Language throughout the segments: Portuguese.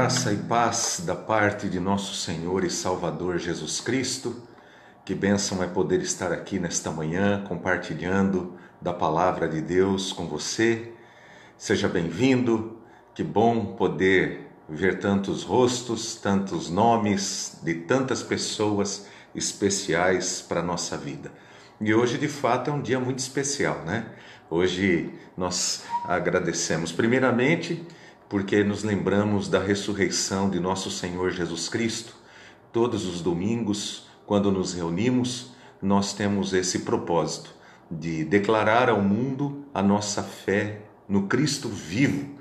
Graça e paz da parte de nosso Senhor e Salvador Jesus Cristo. Que bênção é poder estar aqui nesta manhã compartilhando da palavra de Deus com você. Seja bem-vindo. Que bom poder ver tantos rostos, tantos nomes de tantas pessoas especiais para a nossa vida. E hoje, de fato, é um dia muito especial, né? Hoje nós agradecemos primeiramente porque nos lembramos da ressurreição de nosso Senhor Jesus Cristo. Todos os domingos, quando nos reunimos, nós temos esse propósito de declarar ao mundo a nossa fé no Cristo vivo,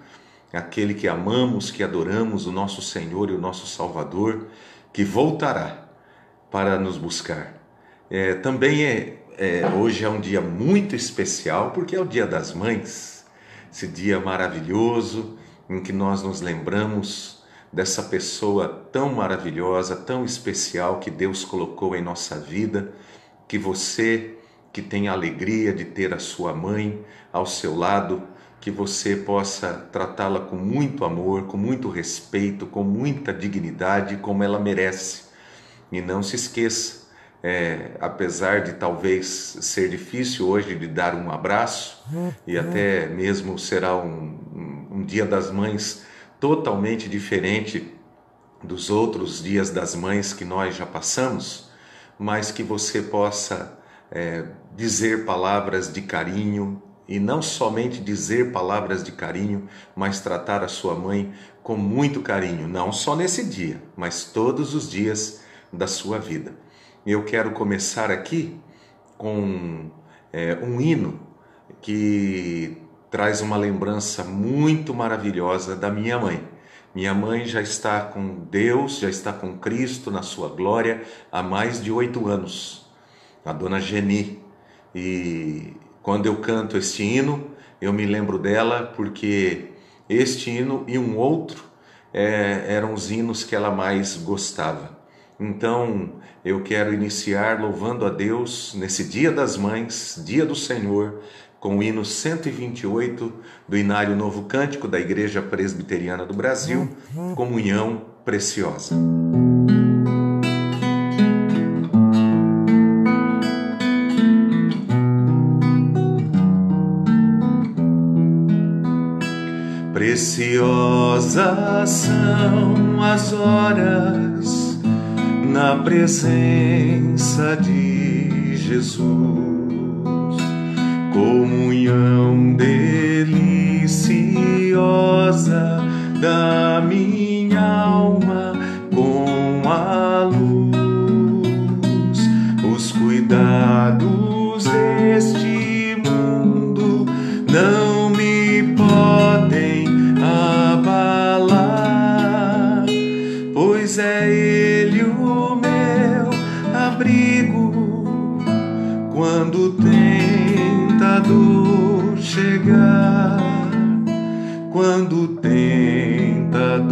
aquele que amamos, que adoramos, o nosso Senhor e o nosso Salvador, que voltará para nos buscar. Hoje é um dia muito especial, porque é o Dia das Mães, esse dia maravilhoso, em que nós nos lembramos dessa pessoa tão maravilhosa, tão especial que Deus colocou em nossa vida, que você que tem a alegria de ter a sua mãe ao seu lado, que você possa tratá-la com muito amor, com muito respeito, com muita dignidade, como ela merece. E não se esqueça, apesar de talvez ser difícil hoje de dar um abraço, e até mesmo será um Dia das Mães totalmente diferente dos outros Dias das Mães que nós já passamos, mas que você possa dizer palavras de carinho, e não somente dizer palavras de carinho, mas tratar a sua mãe com muito carinho, não só nesse dia, mas todos os dias da sua vida. Eu quero começar aqui com um hino que traz uma lembrança muito maravilhosa da minha mãe. Minha mãe já está com Deus, já está com Cristo na sua glória há mais de 8 anos, a dona Geni. E quando eu canto este hino, eu me lembro dela porque este hino e um outro eram os hinos que ela mais gostava. Então, eu quero iniciar louvando a Deus nesse Dia das Mães, Dia do Senhor, com o hino 128 do Inário Novo Cântico da Igreja Presbiteriana do Brasil, Comunhão Preciosa. Preciosas são as horas na presença de Jesus, comunhão deliciosa da minha alma com a luz. Os cuidados deste mundo não me podem abalar, pois é Ele o meu abrigo quando tentador chegar, quando tentador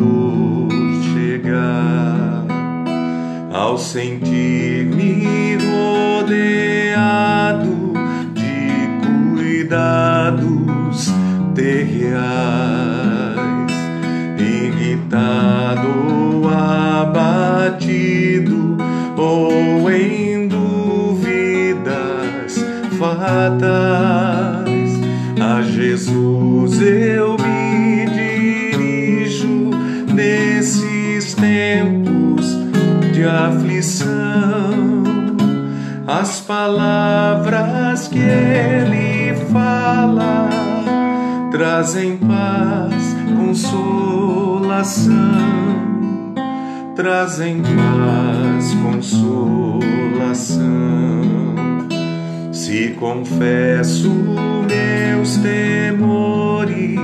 chegar. Ao sentir-me rodeado de cuidados terreais, irritado ou abatido ou em dúvidas fatais, a Jesus eu me dirijo nesses tempos de aflição. As palavras que Ele fala trazem paz, consolação, trazem paz, consolação. Se confesso meus temores,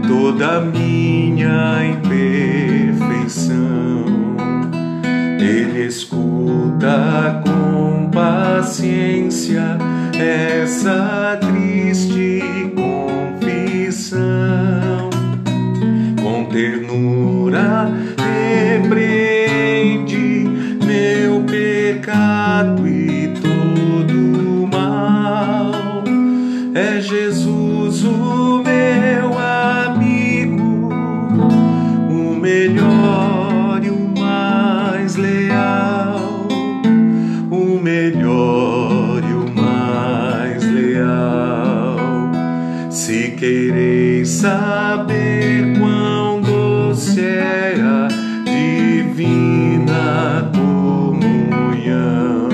toda minha imperfeição, Ele escuta com paciência essa triste confissão. Com ternura repreende meu pecado e todo o mal. É Jesus o meu amigo, o melhor saber quão doce é a divina comunhão.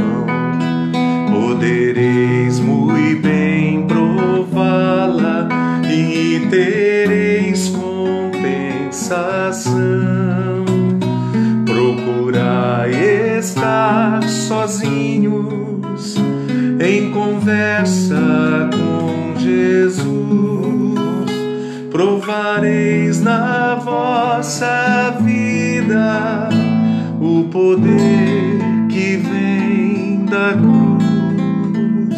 Podereis muito bem prová-la e tereis compensação. Procurai estar sozinhos em conversa com Jesus. Provareis na vossa vida o poder que vem da cruz,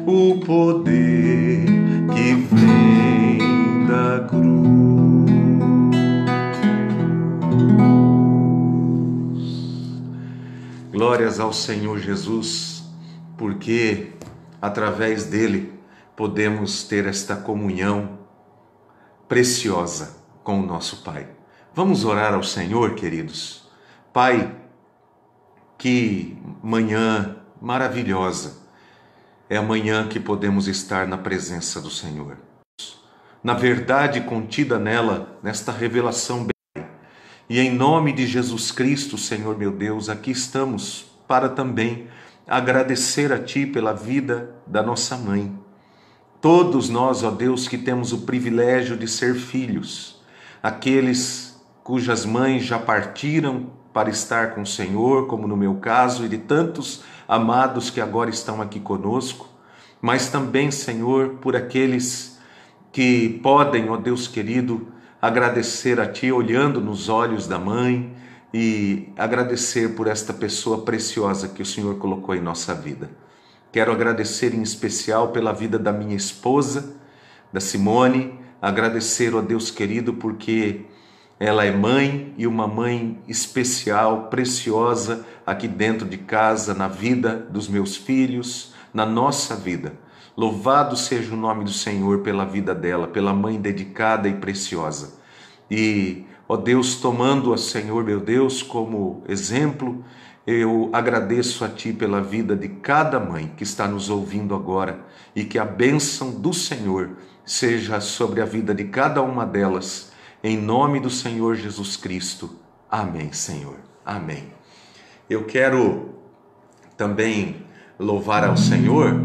o poder que vem da cruz. Glórias ao Senhor Jesus, porque através dele podemos ter esta comunhão preciosa com o nosso Pai. Vamos orar ao Senhor, queridos. Pai, que manhã maravilhosa é a manhã que podemos estar na presença do Senhor. Na verdade contida nela, nesta revelação bem. E em nome de Jesus Cristo, Senhor meu Deus, aqui estamos para também agradecer a Ti pela vida da nossa mãe. Todos nós, ó Deus, que temos o privilégio de ser filhos, aqueles cujas mães já partiram para estar com o Senhor, como no meu caso, e de tantos amados que agora estão aqui conosco, mas também, Senhor, por aqueles que podem, ó Deus querido, agradecer a Ti olhando nos olhos da mãe e agradecer por esta pessoa preciosa que o Senhor colocou em nossa vida. Quero agradecer em especial pela vida da minha esposa, da Simone, agradecer, ó Deus querido, porque ela é mãe e uma mãe especial, preciosa aqui dentro de casa, na vida dos meus filhos, na nossa vida. Louvado seja o nome do Senhor pela vida dela, pela mãe dedicada e preciosa. E, ó Deus, tomando-a, Senhor meu Deus, como exemplo, eu agradeço a Ti pela vida de cada mãe que está nos ouvindo agora e que a bênção do Senhor seja sobre a vida de cada uma delas, em nome do Senhor Jesus Cristo. Amém, Senhor. Amém. Eu quero também louvar ao Senhor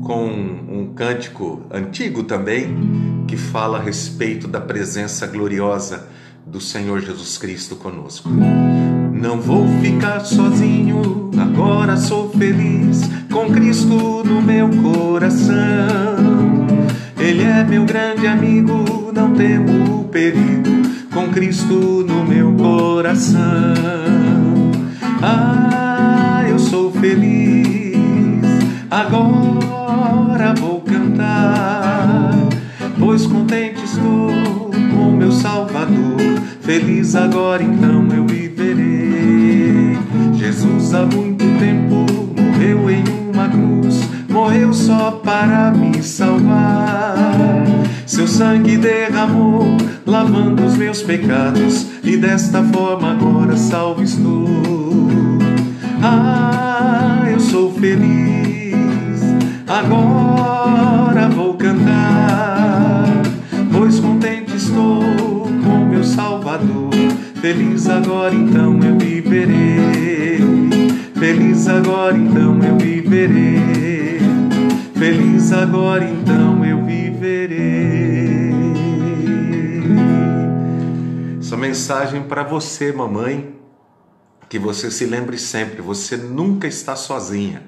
com um cântico antigo também, que fala a respeito da presença gloriosa do Senhor Jesus Cristo conosco. Não vou ficar sozinho, agora sou feliz, com Cristo no meu coração. Ele é meu grande amigo, não temo o perigo, com Cristo no meu coração. Ah, eu sou feliz, agora vou cantar, pois contente estou com meu Salvador. Feliz agora então eu viverei. Jesus há muito tempo morreu em uma cruz, morreu só para me salvar. Seu sangue derramou, lavando os meus pecados, e desta forma agora salvo estou. Ah, eu sou feliz, agora vou cantar, pois contente estou com meu Salvador. Feliz agora então eu viverei. Feliz agora então eu viverei. Feliz agora então eu viverei. Essa mensagem para você, mamãe, que você se lembre sempre, você nunca está sozinha.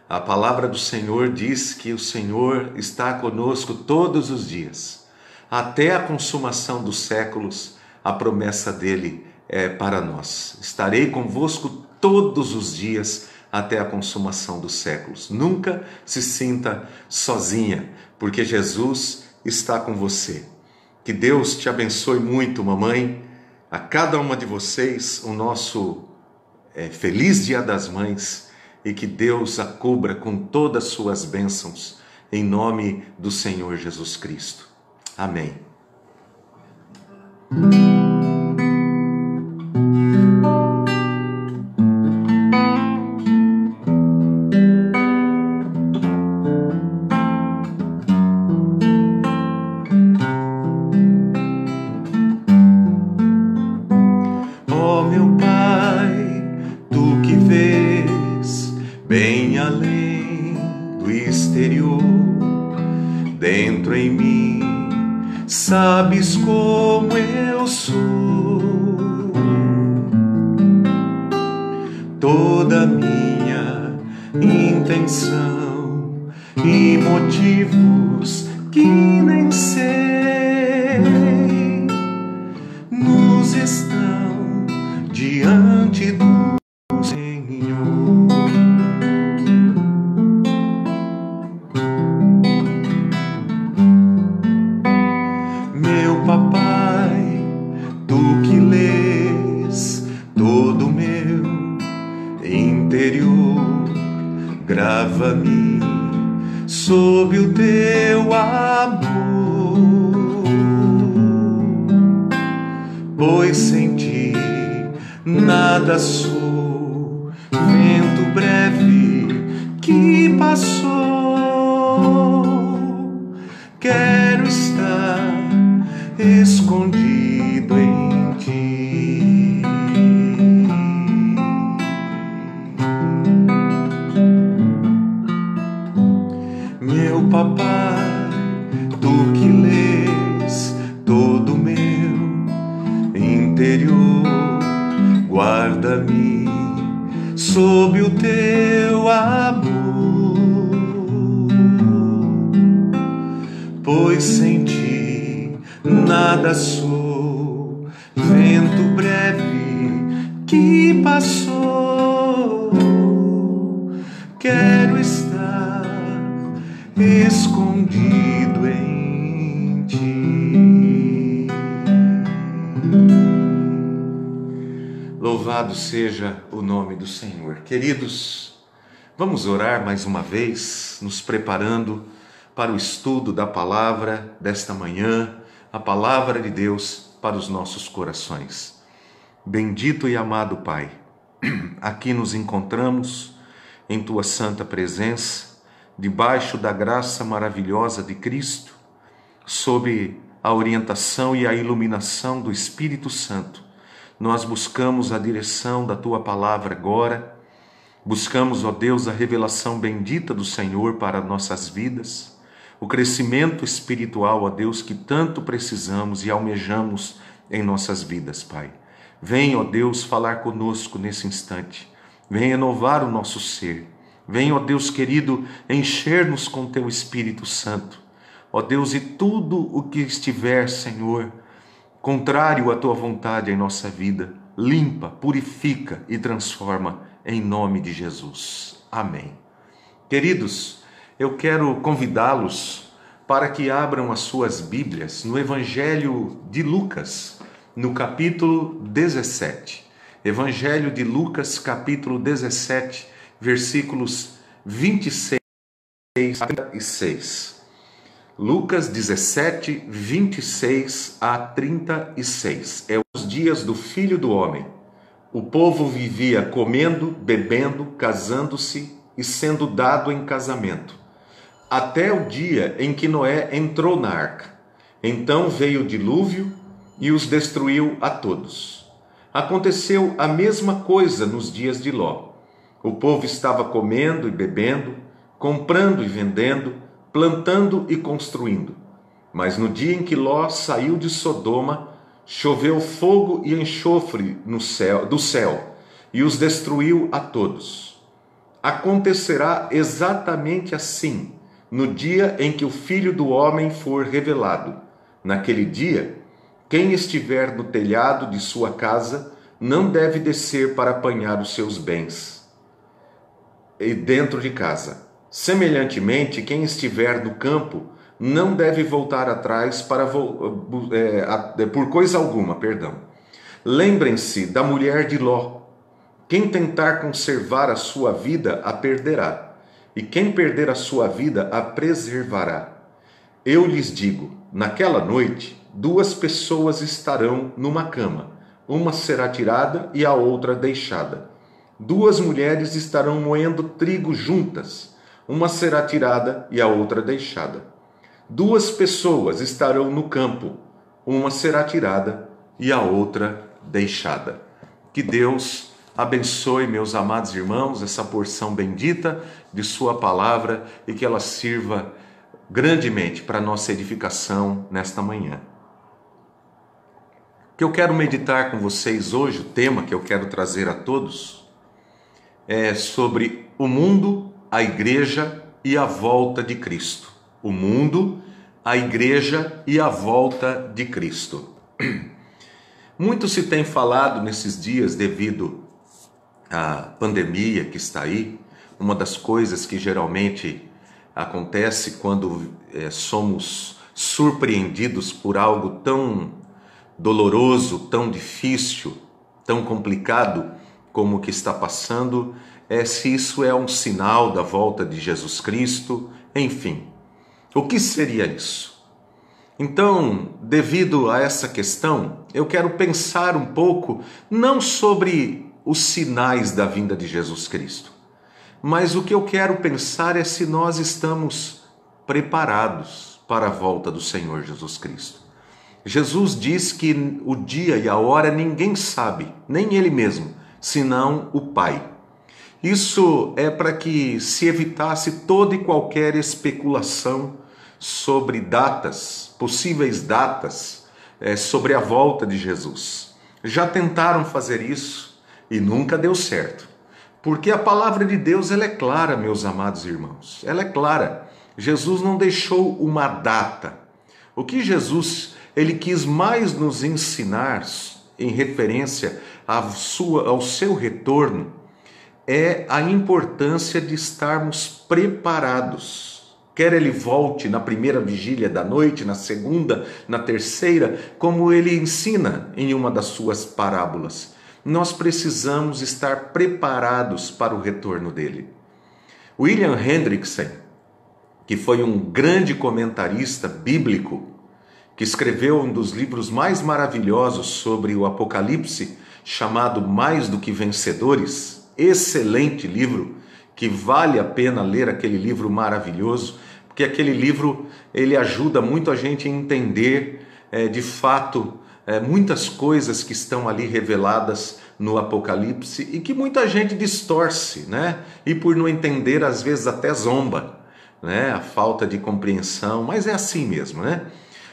A palavra do Senhor diz que o Senhor está conosco todos os dias. Até a consumação dos séculos, a promessa dele é para nós. Estarei convosco todos os dias até a consumação dos séculos. Nunca se sinta sozinha, porque Jesus está com você. Que Deus te abençoe muito, mamãe. A cada uma de vocês, o nosso feliz Dia das Mães, e que Deus a cubra com todas as suas bênçãos, em nome do Senhor Jesus Cristo. Amém. dentro em mim, sabes como eu sou. Toda minha intenção e motivos que nem sei nos estão diante do Senhor. Meu papai, tu que lês todo meu interior, grava-me sob o teu amor, pois sem ti nada sou, vento breve que passou. Quero estar escondido em ti. Meu papai, tu que lês todo meu interior, guarda-me sob o teu amor, pois sem ti nada sou, vento breve que passou. Quero estar escondido em ti. Louvado seja o nome do Senhor. Queridos, vamos orar mais uma vez, nos preparando para o estudo da palavra desta manhã, a palavra de Deus para os nossos corações. Bendito e amado Pai, aqui nos encontramos em Tua santa presença, debaixo da graça maravilhosa de Cristo, sob a orientação e a iluminação do Espírito Santo. Nós buscamos a direção da Tua palavra agora, buscamos, ó Deus, a revelação bendita do Senhor para nossas vidas, o crescimento espiritual, ó Deus, que tanto precisamos e almejamos em nossas vidas, Pai. Vem, ó Deus, falar conosco nesse instante. Vem renovar o nosso ser. Vem, ó Deus querido, encher-nos com Teu Espírito Santo. Ó Deus, e tudo o que estiver, Senhor, contrário à Tua vontade em nossa vida, limpa, purifica e transforma em nome de Jesus. Amém. Queridos, eu quero convidá-los para que abram as suas Bíblias no Evangelho de Lucas, no capítulo 17. Evangelho de Lucas, capítulo 17, versículos 26 a 36. Lucas 17, 26 a 36. É os dias do Filho do Homem. O povo vivia comendo, bebendo, casando-se e sendo dado em casamento, até o dia em que Noé entrou na arca. Então veio o dilúvio e os destruiu a todos. Aconteceu a mesma coisa nos dias de Ló. O povo estava comendo e bebendo, comprando e vendendo, plantando e construindo. Mas no dia em que Ló saiu de Sodoma, choveu fogo e enxofre do céu e os destruiu a todos. Acontecerá exatamente assim no dia em que o Filho do Homem for revelado. Naquele dia, quem estiver no telhado de sua casa não deve descer para apanhar os seus bens e dentro de casa. Semelhantemente, quem estiver no campo não deve voltar atrás por coisa alguma. Lembrem-se da mulher de Ló. Quem tentar conservar a sua vida a perderá, e quem perder a sua vida a preservará. Eu lhes digo, naquela noite, 2 pessoas estarão numa cama, uma será tirada e a outra deixada. 2 mulheres estarão moendo trigo juntas, uma será tirada e a outra deixada. 2 pessoas estarão no campo, uma será tirada e a outra deixada. Que Deus abençoe, meus amados irmãos, essa porção bendita de sua palavra e que ela sirva grandemente para a nossa edificação nesta manhã. O que eu quero meditar com vocês hoje, o tema que eu quero trazer a todos, é sobre o mundo, a igreja e a volta de Cristo. O mundo, a igreja e a volta de Cristo. Muito se tem falado nesses dias devido à pandemia que está aí. Uma das coisas que geralmente acontece quando somos surpreendidos por algo tão doloroso, tão difícil, tão complicado como o que está passando, se isso é um sinal da volta de Jesus Cristo, enfim. O que seria isso? Então, devido a essa questão, eu quero pensar um pouco, não sobre os sinais da vinda de Jesus Cristo, mas o que eu quero pensar é se nós estamos preparados para a volta do Senhor Jesus Cristo. Jesus diz que o dia e a hora ninguém sabe, nem Ele mesmo, senão o Pai. Isso é para que se evitasse toda e qualquer especulação sobre datas, possíveis datas, sobre a volta de Jesus. Já tentaram fazer isso e nunca deu certo. Porque a palavra de Deus ela é clara, meus amados irmãos. Ela é clara. Jesus não deixou uma data. O que Jesus ele quis mais nos ensinar em referência ao seu retorno é a importância de estarmos preparados. Quer ele volte na primeira vigília da noite, na segunda, na terceira, como ele ensina em uma das suas parábolas. Nós precisamos estar preparados para o retorno dele. William Hendrickson, que foi um grande comentarista bíblico, que escreveu um dos livros mais maravilhosos sobre o Apocalipse, chamado Mais do que Vencedores, excelente livro, que vale a pena ler aquele livro maravilhoso, porque aquele livro ele ajuda muito a gente a entender de fato muitas coisas que estão ali reveladas no Apocalipse e que muita gente distorce, né? E por não entender às vezes até zomba, né? A falta de compreensão, mas é assim mesmo, né?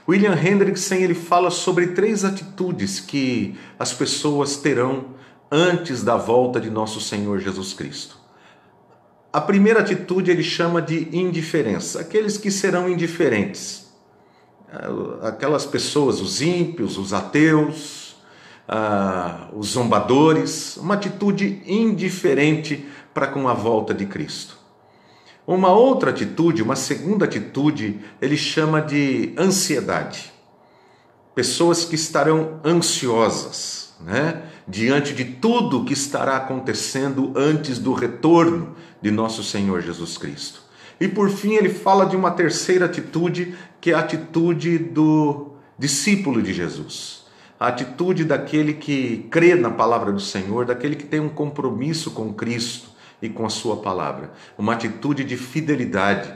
William Hendrickson ele fala sobre 3 atitudes que as pessoas terão antes da volta de nosso Senhor Jesus Cristo. A primeira atitude ele chama de indiferença, aqueles que serão indiferentes, aquelas pessoas, os ímpios, os ateus, os zombadores, uma atitude indiferente para com a volta de Cristo. Uma outra atitude, uma segunda atitude, ele chama de ansiedade. Pessoas que estarão ansiosas, né? Diante de tudo que estará acontecendo antes do retorno de nosso Senhor Jesus Cristo. E por fim ele fala de uma terceira atitude, que é a atitude do discípulo de Jesus. A atitude daquele que crê na palavra do Senhor, daquele que tem um compromisso com Cristo e com a sua palavra. Uma atitude de fidelidade,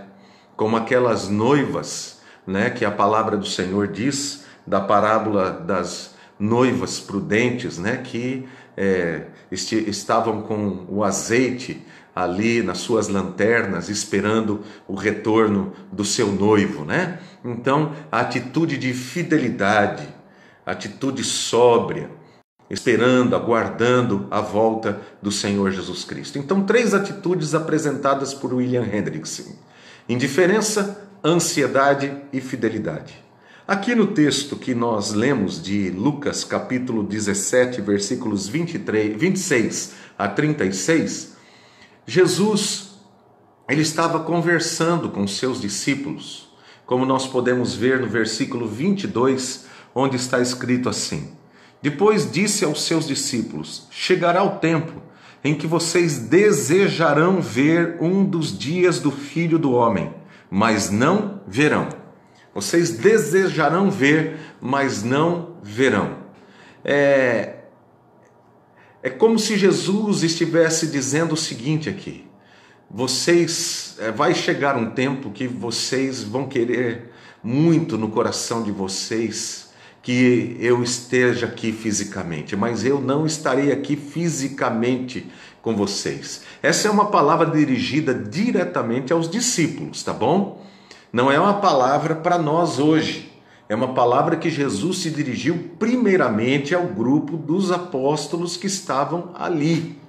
como aquelas noivas, né, que a palavra do Senhor diz, da parábola das noivas prudentes, né, que estavam com o azeite ali nas suas lanternas, esperando o retorno do seu noivo, né? Então, a atitude de fidelidade, atitude sóbria, esperando, aguardando a volta do Senhor Jesus Cristo. Então, 3 atitudes apresentadas por William Hendrickson: indiferença, ansiedade e fidelidade. Aqui no texto que nós lemos de Lucas, capítulo 17, versículos 26 a 36, Jesus ele estava conversando com seus discípulos, como nós podemos ver no versículo 22, onde está escrito assim: depois disse aos seus discípulos: chegará o tempo em que vocês desejarão ver um dos dias do Filho do Homem, mas não verão. Vocês desejarão ver, mas não verão. É como se Jesus estivesse dizendo o seguinte aqui: vai chegar um tempo que vocês vão querer muito no coração de vocês que eu esteja aqui fisicamente, mas eu não estarei aqui fisicamente com vocês. Essa é uma palavra dirigida diretamente aos discípulos, tá bom? Não é uma palavra para nós hoje. É uma palavra que Jesus se dirigiu primeiramente ao grupo dos apóstolos que estavam ali,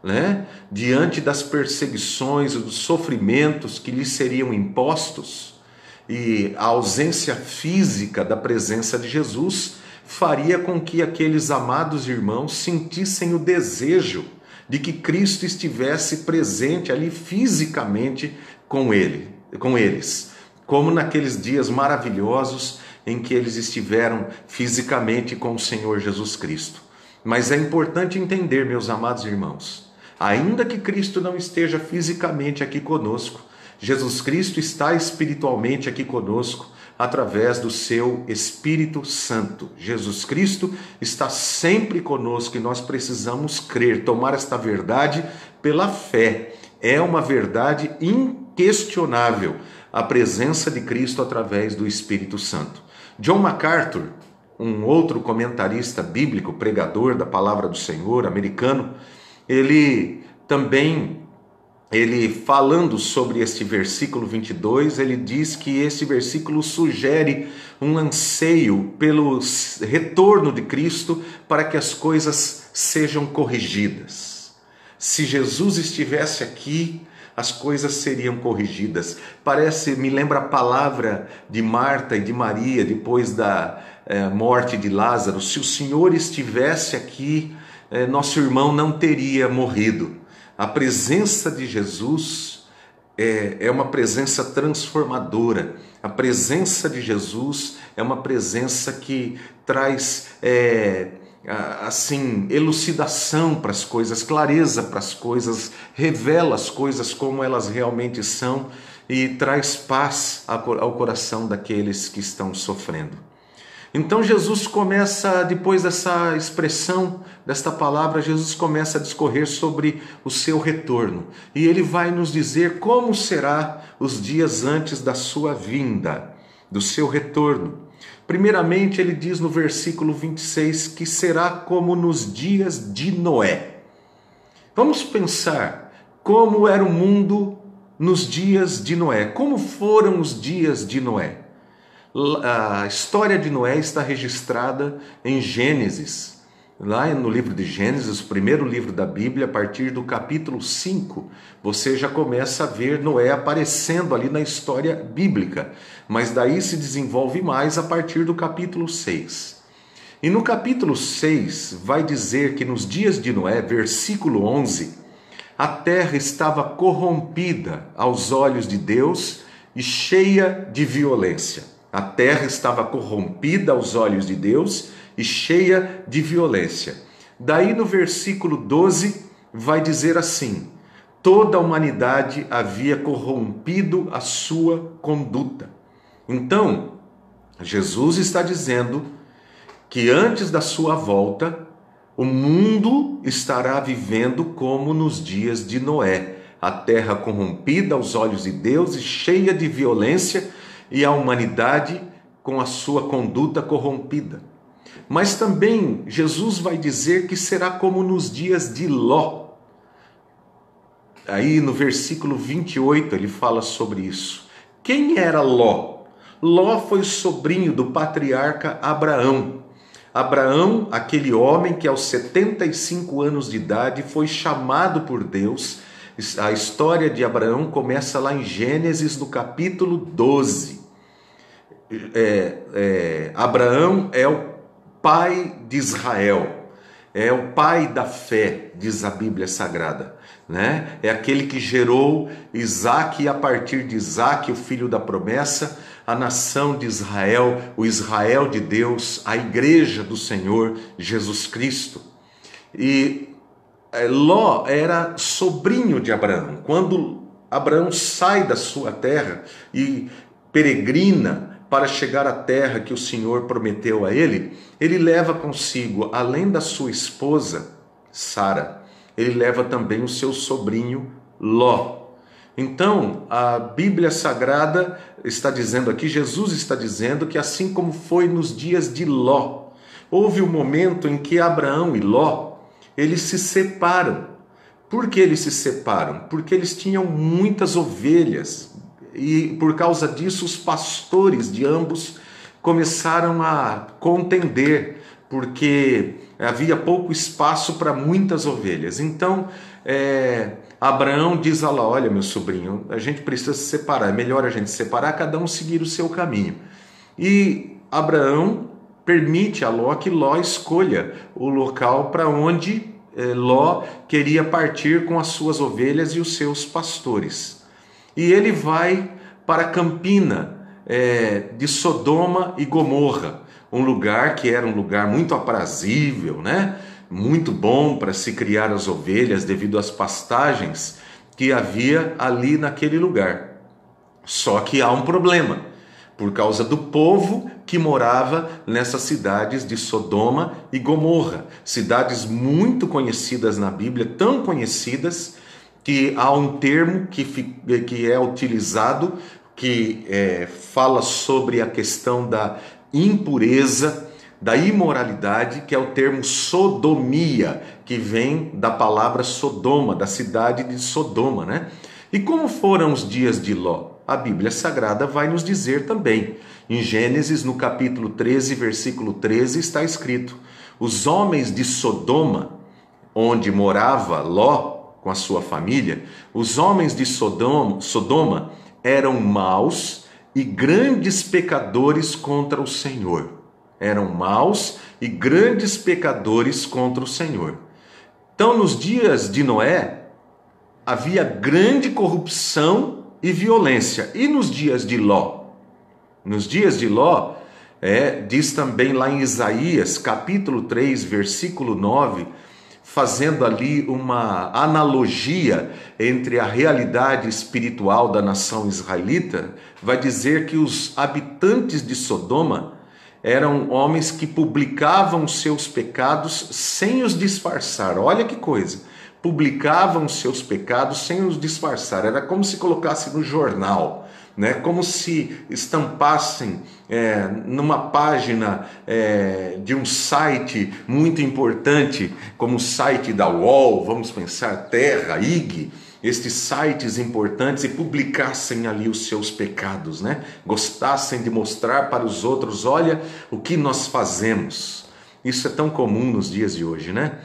né? Diante das perseguições e dos sofrimentos que lhes seriam impostos, e a ausência física da presença de Jesus faria com que aqueles amados irmãos sentissem o desejo de que Cristo estivesse presente ali fisicamente com eles, como naqueles dias maravilhosos em que eles estiveram fisicamente com o Senhor Jesus Cristo. Mas é importante entender, meus amados irmãos, ainda que Cristo não esteja fisicamente aqui conosco, Jesus Cristo está espiritualmente aqui conosco através do seu Espírito Santo. Jesus Cristo está sempre conosco e nós precisamos crer, tomar esta verdade pela fé. É uma verdade inquestionável a presença de Cristo através do Espírito Santo. John MacArthur, um outro comentarista bíblico, pregador da palavra do Senhor, americano, ele falando sobre este versículo 22, ele diz que este versículo sugere um anseio pelo retorno de Cristo para que as coisas sejam corrigidas. Se Jesus estivesse aqui, as coisas seriam corrigidas. Me lembra a palavra de Marta e de Maria depois da morte de Lázaro. Se o Senhor estivesse aqui, nosso irmão não teria morrido. A presença de Jesus é uma presença transformadora. A presença de Jesus é uma presença que traz elucidação para as coisas, clareza para as coisas, revela as coisas como elas realmente são e traz paz ao coração daqueles que estão sofrendo. Então Jesus começa, depois dessa expressão, desta palavra, Jesus começa a discorrer sobre o seu retorno. E ele vai nos dizer como será os dias antes da sua vinda, do seu retorno. Primeiramente, ele diz no versículo 26 que será como nos dias de Noé. Vamos pensar como era o mundo nos dias de Noé. Como foram os dias de Noé? A história de Noé está registrada em Gênesis, lá no livro de Gênesis, o primeiro livro da Bíblia, a partir do capítulo 5, você já começa a ver Noé aparecendo ali na história bíblica, mas daí se desenvolve mais a partir do capítulo 6. E no capítulo 6 vai dizer que nos dias de Noé, versículo 11, a terra estava corrompida aos olhos de Deus e cheia de violência. A terra estava corrompida aos olhos de Deus e cheia de violência. Daí no versículo 12 vai dizer assim: toda a humanidade havia corrompido a sua conduta. Então, Jesus está dizendo que antes da sua volta, o mundo estará vivendo como nos dias de Noé. A terra corrompida aos olhos de Deus e cheia de violência, e a humanidade com a sua conduta corrompida. Mas também Jesus vai dizer que será como nos dias de Ló. Aí no versículo 28 ele fala sobre isso. Quem era Ló? Ló foi sobrinho do patriarca Abraão. Abraão, aquele homem que aos 75 anos de idade foi chamado por Deus. A história de Abraão começa lá em Gênesis, no capítulo 12. Abraão é o pai de Israel, é o pai da fé, diz a Bíblia Sagrada, né? É aquele que gerou Isaque e a partir de Isaque, o filho da promessa, a nação de Israel, o Israel de Deus, a igreja do Senhor Jesus Cristo. E Ló era sobrinho de Abraão. Quando Abraão sai da sua terra e peregrina para chegar à terra que o Senhor prometeu a ele, ele leva consigo, além da sua esposa, Sara, ele leva também o seu sobrinho Ló. Então, a Bíblia Sagrada está dizendo aqui, Jesus está dizendo que assim como foi nos dias de Ló, houve um momento em que Abraão e Ló, eles se separam. Por que eles se separam? Porque eles tinham muitas ovelhas. E por causa disso, os pastores de ambos começaram a contender, porque havia pouco espaço para muitas ovelhas. Então, Abraão diz a Ló: olha, meu sobrinho, a gente precisa se separar, é melhor a gente se separar, cada um seguir o seu caminho. E Abraão permite a Ló que Ló escolha o local para onde Ló queria partir com as suas ovelhas e os seus pastores. E ele vai para a campina de Sodoma e Gomorra, um lugar que era um lugar muito aprazível, né? Muito bom para se criar as ovelhas devido às pastagens que havia ali naquele lugar. Só que há um problema, por causa do povo que morava nessas cidades de Sodoma e Gomorra, cidades muito conhecidas na Bíblia, tão conhecidas que há um termo que é utilizado, que fala sobre a questão da impureza, da imoralidade, que é o termo sodomia, que vem da palavra Sodoma, da cidade de Sodoma, né? E como foram os dias de Ló? A Bíblia Sagrada vai nos dizer também. Em Gênesis, no capítulo 13, versículo 13, está escrito: os homens de Sodoma, onde morava Ló com a sua família, os homens de Sodoma eram maus e grandes pecadores contra o Senhor. Eram maus e grandes pecadores contra o Senhor. Então, nos dias de Noé, havia grande corrupção e violência. E nos dias de Ló? Nos dias de Ló, diz também lá em Isaías, capítulo 3, versículo 9, fazendo ali uma analogia entre a realidade espiritual da nação israelita, vai dizer que os habitantes de Sodoma eram homens que publicavam seus pecados sem os disfarçar. Olha que coisa! Publicavam seus pecados sem os disfarçar. Era como se colocasse no jornal, né? Como se estampassem numa página de um site muito importante, como o site da UOL, vamos pensar, Terra, IG, estes sites importantes, e publicassem ali os seus pecados, né? Gostassem de mostrar para os outros: olha o que nós fazemos. Isso é tão comum nos dias de hoje, né?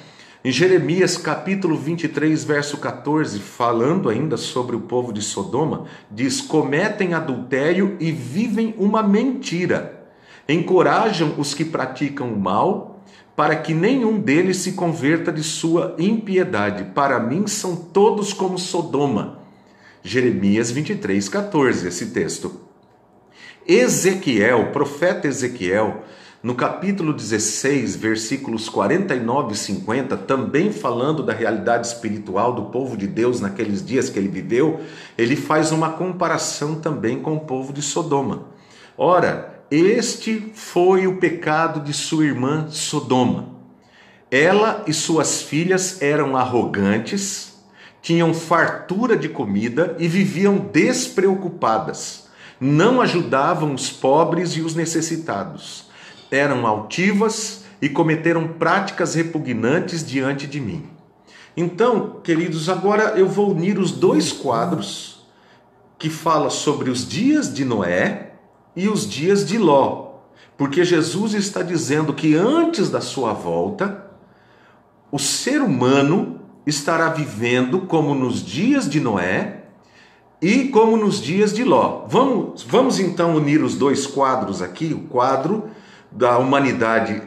Em Jeremias capítulo 23, verso 14, falando ainda sobre o povo de Sodoma, diz: cometem adultério e vivem uma mentira, encorajam os que praticam o mal, para que nenhum deles se converta de sua impiedade. Para mim são todos como Sodoma. Jeremias 23, 14, esse texto. Ezequiel, profeta Ezequiel, no capítulo 16, versículos 49 e 50, também falando da realidade espiritual do povo de Deus naqueles dias que ele viveu, ele faz uma comparação também com o povo de Sodoma. Ora, este foi o pecado de sua irmã Sodoma. Ela e suas filhas eram arrogantes, tinham fartura de comida e viviam despreocupadas. Não ajudavam os pobres e os necessitados. Eram altivas e cometeram práticas repugnantes diante de mim. Então, queridos, agora eu vou unir os dois quadros que fala sobre os dias de Noé e os dias de Ló, porque Jesus está dizendo que antes da sua volta, o ser humano estará vivendo como nos dias de Noé e como nos dias de Ló. Vamos então unir os dois quadros aqui, o quadro da humanidade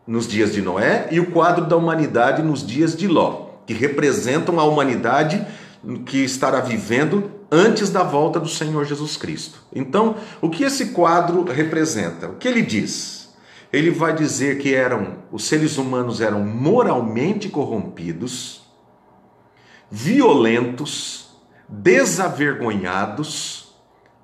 nos dias de Noé e o quadro da humanidade nos dias de Ló, que representam a humanidade que estará vivendo antes da volta do Senhor Jesus Cristo. Então, o que esse quadro representa? O que ele diz? Ele vai dizer que os seres humanos eram moralmente corrompidos, violentos, desavergonhados,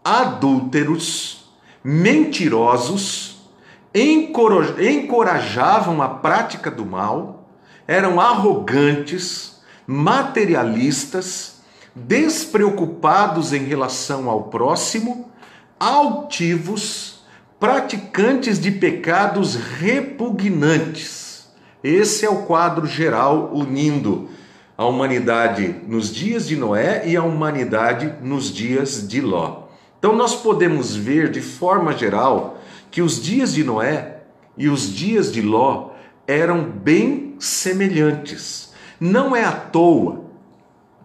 adúlteros, mentirosos, encorajavam a prática do mal, eram arrogantes, materialistas, despreocupados em relação ao próximo, altivos, praticantes de pecados repugnantes. Esse é o quadro geral unindo a humanidade nos dias de Noé e a humanidade nos dias de Ló. Então nós podemos ver de forma geral que os dias de Noé e os dias de Ló eram bem semelhantes. Não é à toa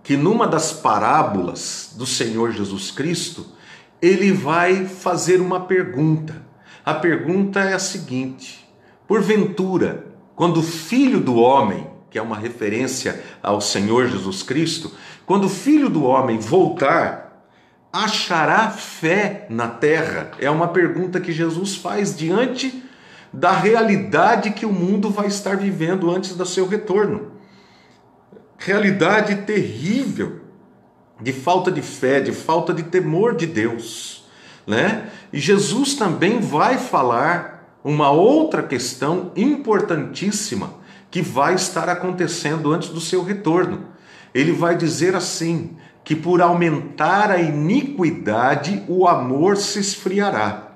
que numa das parábolas do Senhor Jesus Cristo, ele vai fazer uma pergunta. A pergunta é a seguinte: porventura, quando o Filho do Homem, que é uma referência ao Senhor Jesus Cristo, quando o Filho do Homem voltar, achará fé na terra? É uma pergunta que Jesus faz diante da realidade que o mundo vai estar vivendo antes do seu retorno. Realidade terrível de falta de fé, de falta de temor de Deus, né? E Jesus também vai falar uma outra questão importantíssima que vai estar acontecendo antes do seu retorno. Ele vai dizer assim, que por aumentar a iniquidade, o amor se esfriará.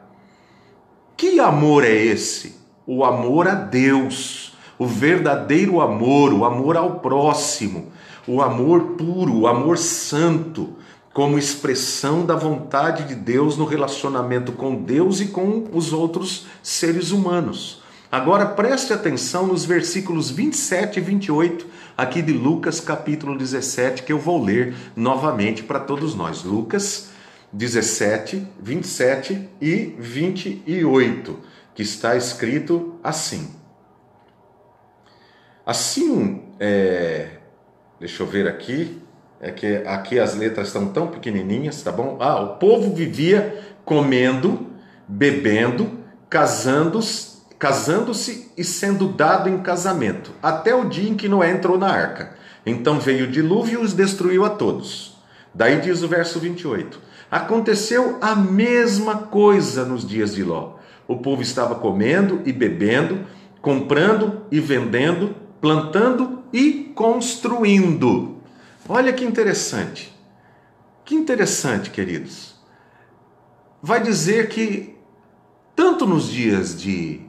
Que amor é esse? O amor a Deus, o verdadeiro amor, o amor ao próximo, o amor puro, o amor santo, como expressão da vontade de Deus no relacionamento com Deus e com os outros seres humanos. Agora preste atenção nos versículos 27 e 28 aqui de Lucas capítulo 17, que eu vou ler novamente para todos nós. Lucas 17, 27 e 28, que está escrito assim. Deixa eu ver aqui, é que aqui as letras estão tão pequenininhas, tá bom? O povo vivia comendo, bebendo, casando-se e sendo dado em casamento, até o dia em que Noé entrou na arca. Então veio o dilúvio e os destruiu a todos. Daí diz o verso 28. Aconteceu a mesma coisa nos dias de Ló. O povo estava comendo e bebendo, comprando e vendendo, plantando e construindo. Olha que interessante. Que interessante, queridos. Vai dizer que tanto nos dias de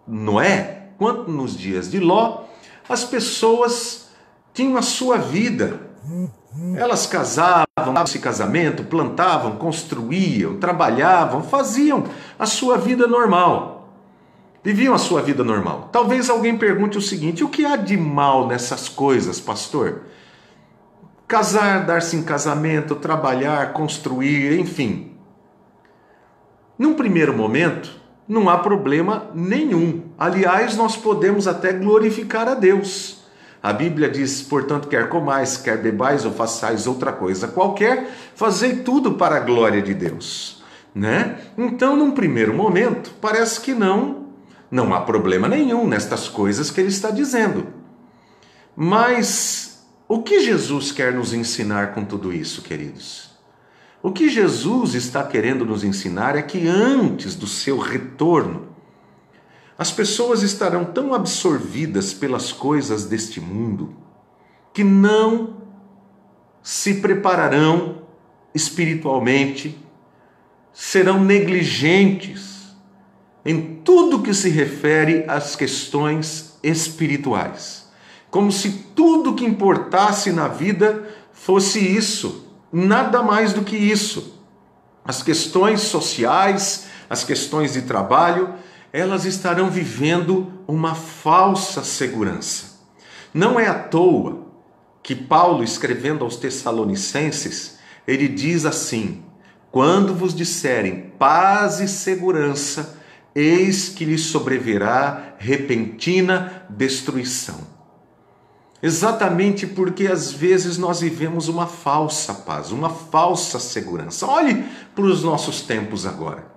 Noé quanto nos dias de Ló, as pessoas tinham a sua vida. Elas casavam, davam-se casamento, plantavam, construíam, trabalhavam, faziam a sua vida normal. Viviam a sua vida normal. Talvez alguém pergunte o seguinte: o que há de mal nessas coisas, pastor? Casar, dar-se em casamento, trabalhar, construir, enfim. Num primeiro momento, não há problema nenhum. Aliás, nós podemos até glorificar a Deus. A Bíblia diz, portanto, quer comais, quer bebais ou façais outra coisa qualquer, fazei tudo para a glória de Deus, né? Então, num primeiro momento, parece que não há problema nenhum nestas coisas que ele está dizendo. Mas o que Jesus quer nos ensinar com tudo isso, queridos? O que Jesus está querendo nos ensinar é que antes do seu retorno, as pessoas estarão tão absorvidas pelas coisas deste mundo que não se prepararão espiritualmente, serão negligentes em tudo que se refere às questões espirituais. Como se tudo que importasse na vida fosse isso, nada mais do que isso. As questões sociais, as questões de trabalho, elas estarão vivendo uma falsa segurança. Não é à toa que Paulo, escrevendo aos Tessalonicenses, ele diz assim: quando vos disserem paz e segurança, eis que lhes sobrevirá repentina destruição. Exatamente porque às vezes nós vivemos uma falsa paz, uma falsa segurança. Olhe para os nossos tempos agora.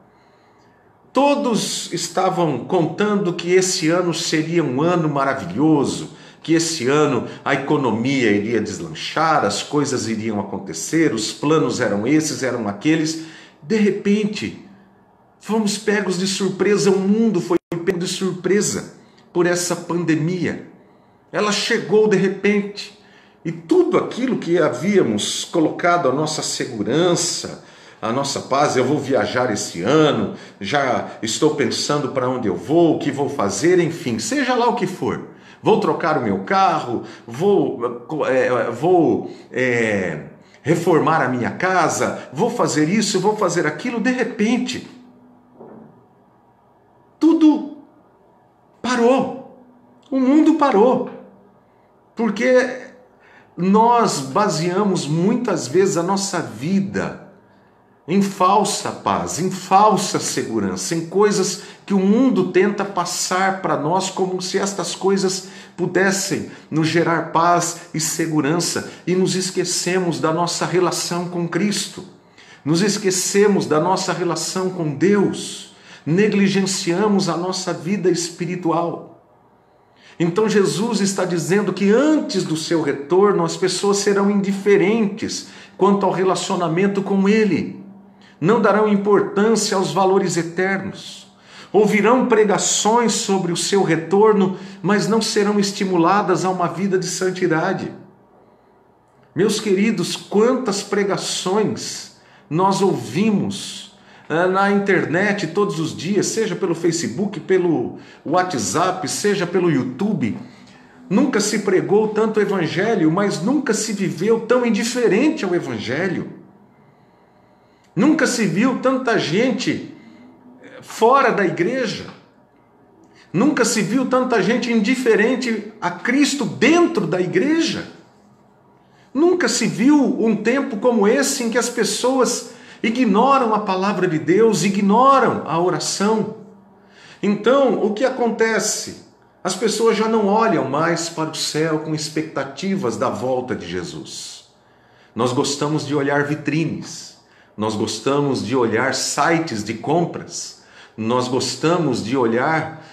Todos estavam contando que esse ano seria um ano maravilhoso, que esse ano a economia iria deslanchar, as coisas iriam acontecer, os planos eram esses, eram aqueles. De repente, fomos pegos de surpresa, o mundo foi pego de surpresa por essa pandemia. Ela chegou de repente e tudo aquilo que havíamos colocado, a nossa segurança, a nossa paz, eu vou viajar esse ano, já estou pensando para onde eu vou, o que vou fazer, enfim, seja lá o que for. vou trocar o meu carro, vou reformar a minha casa, vou fazer isso, vou fazer aquilo. De repente, tudo parou, o mundo parou, porque nós baseamos muitas vezes a nossa vida em falsa paz, em falsa segurança, em coisas que o mundo tenta passar para nós como se estas coisas pudessem nos gerar paz e segurança, e nos esquecemos da nossa relação com Cristo, nos esquecemos da nossa relação com Deus, negligenciamos a nossa vida espiritual. Então Jesus está dizendo que antes do seu retorno as pessoas serão indiferentes quanto ao relacionamento com Ele, não darão importância aos valores eternos, ouvirão pregações sobre o seu retorno, mas não serão estimuladas a uma vida de santidade. Meus queridos, quantas pregações nós ouvimos na internet todos os dias, seja pelo Facebook, pelo WhatsApp, seja pelo YouTube. Nunca se pregou tanto o Evangelho, mas nunca se viveu tão indiferente ao Evangelho. Nunca se viu tanta gente fora da igreja. Nunca se viu tanta gente indiferente a Cristo dentro da igreja. Nunca se viu um tempo como esse em que as pessoas ignoram a palavra de Deus, ignoram a oração. Então, o que acontece? As pessoas já não olham mais para o céu com expectativas da volta de Jesus. Nós gostamos de olhar vitrines. Nós gostamos de olhar sites de compras, nós gostamos de olhar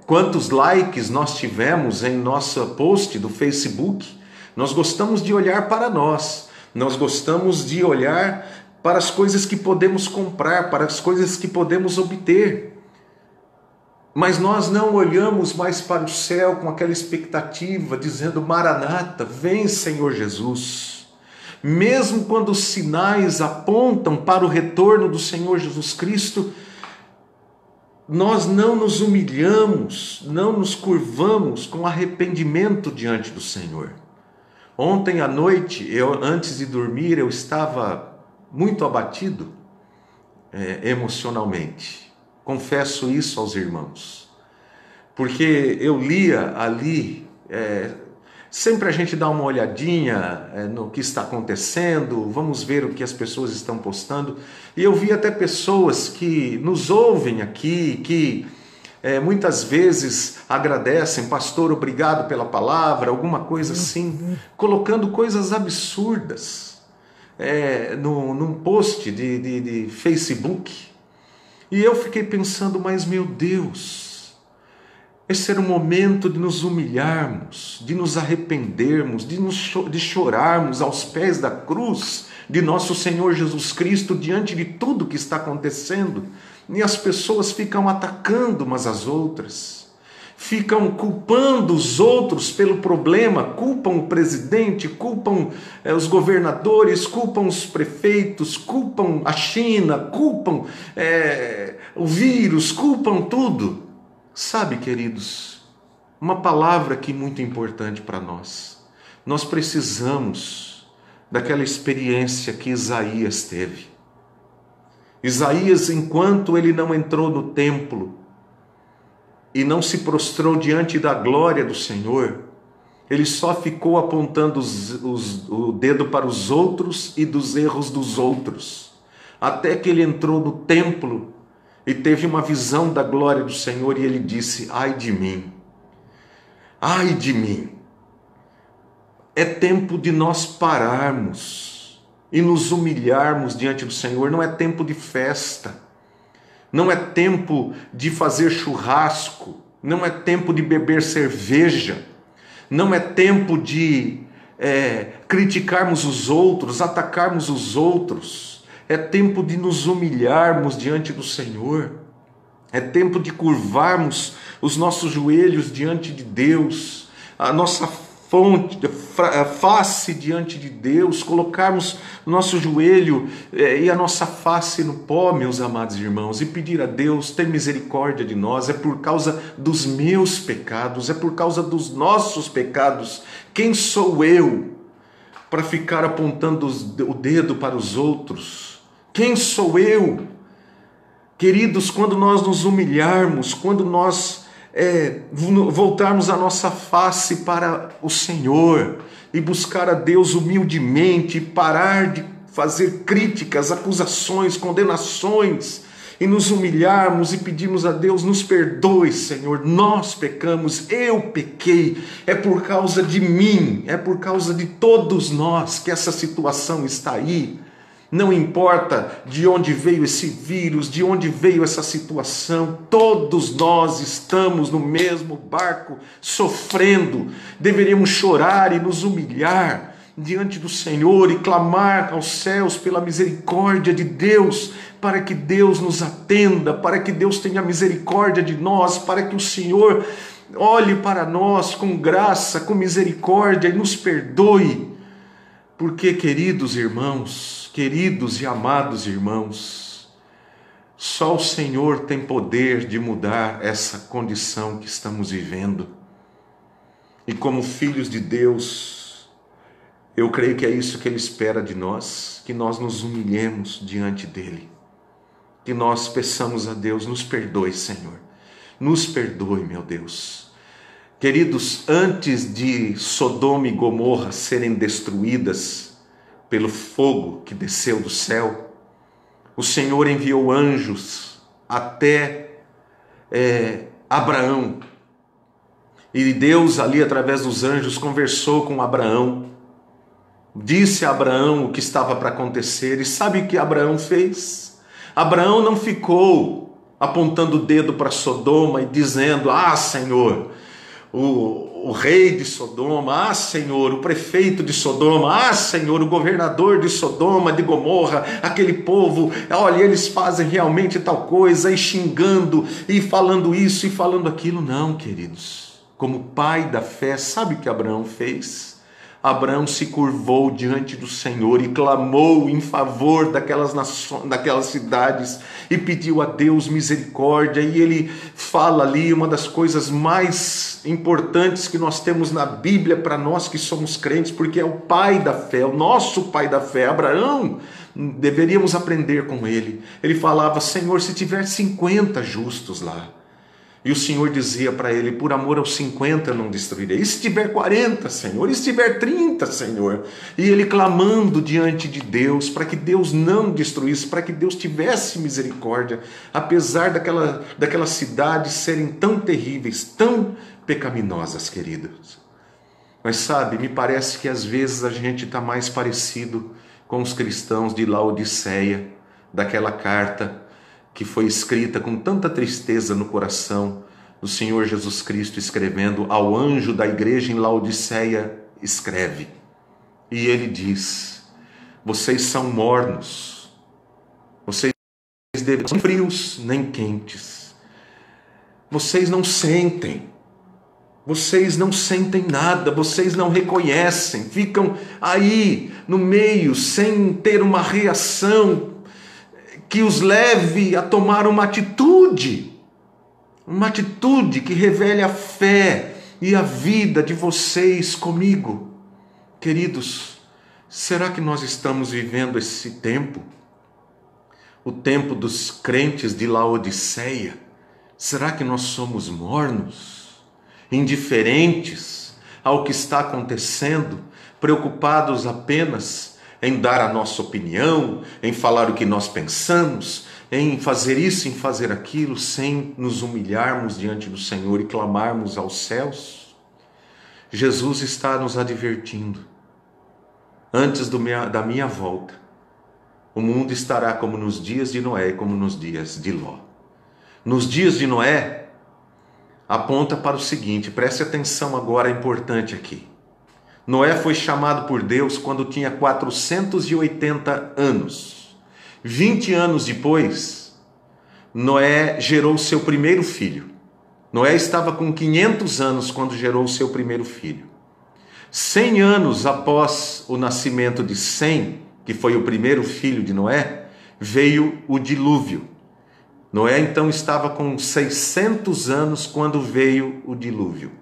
quantos likes nós tivemos em nosso post do Facebook, nós gostamos de olhar para nós gostamos de olhar para as coisas que podemos comprar, para as coisas que podemos obter. Mas nós não olhamos mais para o céu com aquela expectativa, dizendo: Maranata, vem Senhor Jesus. Mesmo quando os sinais apontam para o retorno do Senhor Jesus Cristo, nós não nos humilhamos, não nos curvamos com arrependimento diante do Senhor. Ontem à noite, antes de dormir, eu estava muito abatido emocionalmente. Confesso isso aos irmãos, porque eu lia ali... Sempre a gente dá uma olhadinha no que está acontecendo, vamos ver o que as pessoas estão postando. E eu vi até pessoas que nos ouvem aqui, que muitas vezes agradecem: pastor, obrigado pela palavra, alguma coisa assim, colocando coisas absurdas num post de Facebook. E eu fiquei pensando: mas meu Deus... Esse era o momento de nos humilharmos, de nos arrependermos, de chorarmos aos pés da cruz de nosso Senhor Jesus Cristo diante de tudo que está acontecendo. E as pessoas ficam atacando umas às outras, ficam culpando os outros pelo problema, culpam o presidente, culpam os governadores, culpam os prefeitos, culpam a China, culpam o vírus, culpam tudo. Sabe, queridos, uma palavra aqui muito importante para nós. Nós precisamos daquela experiência que Isaías teve. Isaías, enquanto ele não entrou no templo e não se prostrou diante da glória do Senhor, ele só ficou apontando o dedo para os outros e dos erros dos outros, até que ele entrou no templo e teve uma visão da glória do Senhor, e ele disse: ai de mim, ai de mim. É tempo de nós pararmos e nos humilharmos diante do Senhor. Não é tempo de festa, não é tempo de fazer churrasco, não é tempo de beber cerveja, não é tempo de criticarmos os outros, atacarmos os outros. É tempo de nos humilharmos diante do Senhor. É tempo de curvarmos os nossos joelhos diante de Deus. A nossa face diante de Deus, colocarmos nosso joelho e a nossa face no pó, meus amados irmãos, e pedir a Deus, tem misericórdia de nós. É por causa dos meus pecados, é por causa dos nossos pecados. Quem sou eu para ficar apontando o dedo para os outros? Quem sou eu? Queridos, quando nós nos humilharmos, quando nós voltarmos a nossa face para o Senhor e buscar a Deus humildemente, e parar de fazer críticas, acusações, condenações, e nos humilharmos e pedirmos a Deus, nos perdoe, Senhor, nós pecamos, eu pequei, é por causa de mim, é por causa de todos nós que essa situação está aí. Não importa de onde veio esse vírus, de onde veio essa situação, todos nós estamos no mesmo barco, sofrendo. Deveríamos chorar e nos humilhar diante do Senhor e clamar aos céus pela misericórdia de Deus, para que Deus nos atenda, para que Deus tenha misericórdia de nós, para que o Senhor olhe para nós com graça, com misericórdia e nos perdoe. Porque, queridos irmãos, queridos e amados irmãos, só o Senhor tem poder de mudar essa condição que estamos vivendo. E como filhos de Deus, eu creio que é isso que Ele espera de nós, que nós nos humilhemos diante dEle, que nós peçamos a Deus, nos perdoe, Senhor, nos perdoe, meu Deus. Queridos, antes de Sodoma e Gomorra serem destruídas pelo fogo que desceu do céu, o Senhor enviou anjos até Abraão. E Deus ali, através dos anjos, conversou com Abraão. Disse a Abraão o que estava para acontecer. E sabe o que Abraão fez? Abraão não ficou apontando o dedo para Sodoma e dizendo: ah, Senhor, o rei de Sodoma, ah, Senhor, o prefeito de Sodoma, ah, Senhor, o governador de Sodoma, de Gomorra, aquele povo, olha, eles fazem realmente tal coisa, e xingando, e falando isso, e falando aquilo. Não, queridos, como pai da fé, sabe o que Abraão fez? Abraão se curvou diante do Senhor e clamou em favor daquelas cidades e pediu a Deus misericórdia. E ele fala ali uma das coisas mais importantes que nós temos na Bíblia para nós que somos crentes, porque é o pai da fé, o nosso pai da fé, Abraão. Deveríamos aprender com ele. Ele falava: Senhor, se tiver 50 justos lá. E o Senhor dizia para ele: por amor aos 50 eu não destruirei. E se tiver 40, Senhor? E se tiver 30, Senhor? E ele clamando diante de Deus, para que Deus não destruísse, para que Deus tivesse misericórdia, apesar daquelas cidades serem tão terríveis, tão pecaminosas, queridos. Mas sabe, me parece que às vezes a gente está mais parecido com os cristãos de Laodiceia, daquela carta que foi escrita com tanta tristeza no coração do Senhor Jesus Cristo, escrevendo ao anjo da igreja em Laodiceia, escreve. E ele diz: vocês são mornos, vocês não são frios nem quentes, vocês não sentem nada, vocês não reconhecem, ficam aí no meio sem ter uma reação que os leve a tomar uma atitude que revele a fé e a vida de vocês comigo. Queridos, será que nós estamos vivendo esse tempo? O tempo dos crentes de Laodiceia? Será que nós somos mornos, indiferentes ao que está acontecendo, preocupados apenas em dar a nossa opinião, em falar o que nós pensamos, em fazer isso, em fazer aquilo, sem nos humilharmos diante do Senhor e clamarmos aos céus? Jesus está nos advertindo: antes da minha volta, o mundo estará como nos dias de Noé e como nos dias de Ló. Nos dias de Noé, aponta para o seguinte, preste atenção agora, é importante aqui. Noé foi chamado por Deus quando tinha 480 anos. 20 anos depois, Noé gerou seu primeiro filho. Noé estava com 500 anos quando gerou seu primeiro filho. 100 anos após o nascimento de Sem, que foi o primeiro filho de Noé, veio o dilúvio. Noé então estava com 600 anos quando veio o dilúvio.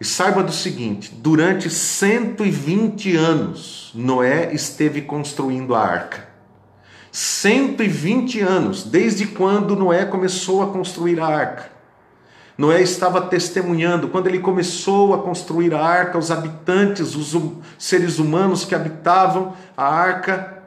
E saiba do seguinte, durante 120 anos, Noé esteve construindo a arca. 120 anos, desde quando Noé começou a construir a arca. Noé estava testemunhando, quando ele começou a construir a arca, os habitantes, os seres humanos que habitavam a arca,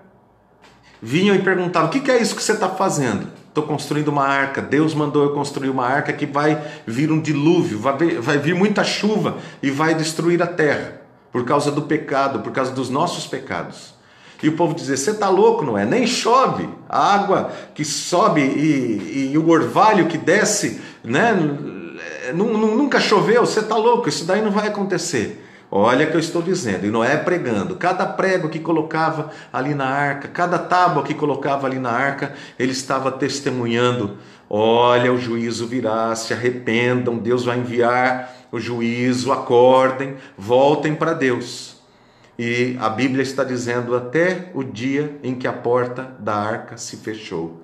vinham e perguntavam, o que é isso que você está fazendo? Estou construindo uma arca, Deus mandou eu construir uma arca que vai vir um dilúvio, vai vir muita chuva e vai destruir a terra, por causa do pecado, por causa dos nossos pecados. E o povo dizia, você está louco, Noé? Nem chove, a água que sobe e o orvalho que desce, né? Nunca choveu, você está louco, isso daí não vai acontecer. Olha o que eu estou dizendo, e Noé pregando, cada prego que colocava ali na arca, cada tábua que colocava ali na arca, ele estava testemunhando, olha, o juízo virá, se arrependam, Deus vai enviar o juízo, acordem, voltem para Deus. E a Bíblia está dizendo até o dia em que a porta da arca se fechou.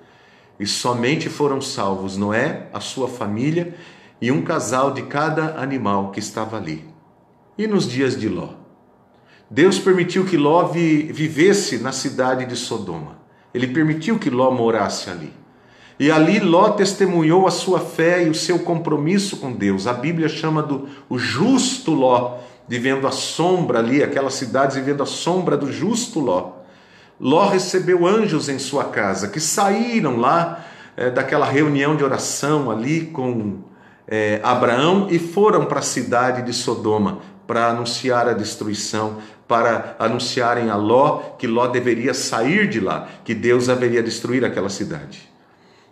E somente foram salvos Noé, a sua família e um casal de cada animal que estava ali. E nos dias de Ló? Deus permitiu que Ló vivesse na cidade de Sodoma. Ele permitiu que Ló morasse ali. E ali Ló testemunhou a sua fé e o seu compromisso com Deus. A Bíblia chama o justo Ló, vivendo a sombra ali, aquelas cidades vivendo a sombra do justo Ló. Ló recebeu anjos em sua casa, que saíram lá daquela reunião de oração ali com Abraão e foram para a cidade de Sodoma, para anunciar a destruição, para anunciarem a Ló que Ló deveria sair de lá, que Deus haveria destruir aquela cidade.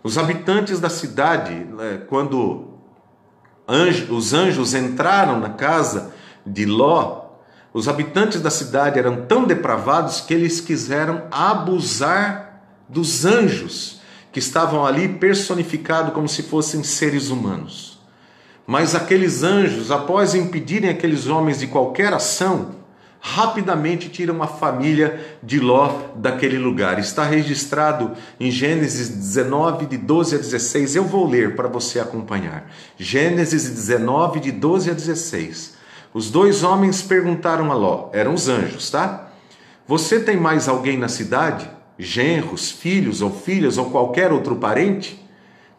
Os habitantes da cidade, quando os anjos entraram na casa de Ló, os habitantes da cidade eram tão depravados que eles quiseram abusar dos anjos, que estavam ali personificados como se fossem seres humanos. Mas aqueles anjos, após impedirem aqueles homens de qualquer ação, rapidamente tiram a família de Ló daquele lugar. Está registrado em Gênesis 19, de 12 a 16. Eu vou ler para você acompanhar. Gênesis 19, de 12 a 16. Os dois homens perguntaram a Ló, eram os anjos, tá? Você tem mais alguém na cidade? Genros, filhos ou filhas ou qualquer outro parente?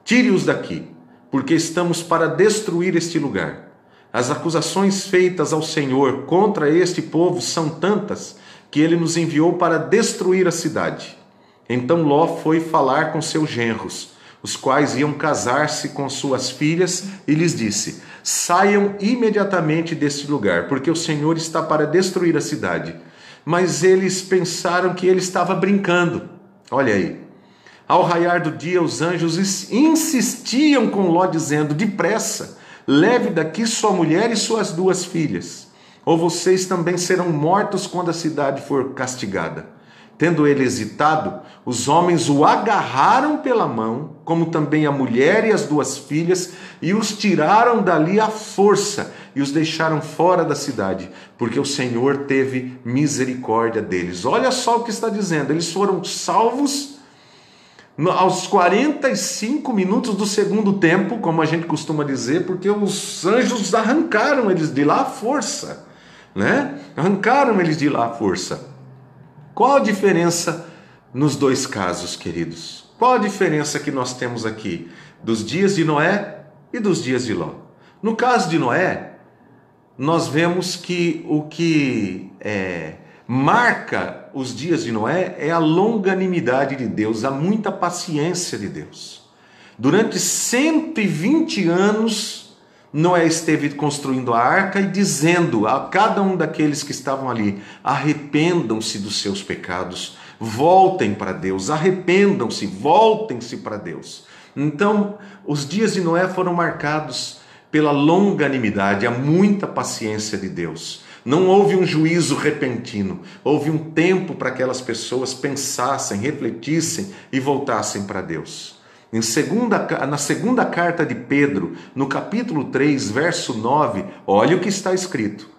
Tire-os daqui, porque estamos para destruir este lugar. As acusações feitas ao Senhor contra este povo são tantas que ele nos enviou para destruir a cidade. Então Ló foi falar com seus genros, os quais iam casar-se com suas filhas, e lhes disse: saiam imediatamente deste lugar, porque o Senhor está para destruir a cidade. Mas eles pensaram que ele estava brincando. Olha aí. Ao raiar do dia, os anjos insistiam com Ló, dizendo: depressa, leve daqui sua mulher e suas duas filhas, ou vocês também serão mortos quando a cidade for castigada. Tendo ele hesitado, os homens o agarraram pela mão, como também a mulher e as duas filhas, e os tiraram dali à força, e os deixaram fora da cidade, porque o Senhor teve misericórdia deles. Olha só o que está dizendo, eles foram salvos aos 45 minutos do segundo tempo, como a gente costuma dizer, porque os anjos arrancaram eles de lá à força, né? Arrancaram eles de lá à força. Qual a diferença nos dois casos, queridos? Qual a diferença que nós temos aqui dos dias de Noé e dos dias de Ló? No caso de Noé, nós vemos que o que marca os dias de Noé é a longanimidade de Deus, a muita paciência de Deus. Durante 120 anos, Noé esteve construindo a arca e dizendo a cada um daqueles que estavam ali: arrependam-se dos seus pecados, voltem para Deus, arrependam-se, voltem-se para Deus. Então, os dias de Noé foram marcados pela longanimidade, a muita paciência de Deus. Não houve um juízo repentino, houve um tempo para que aquelas pessoas pensassem, refletissem e voltassem para Deus. Na segunda carta de Pedro, no capítulo 3, verso 9, olha o que está escrito: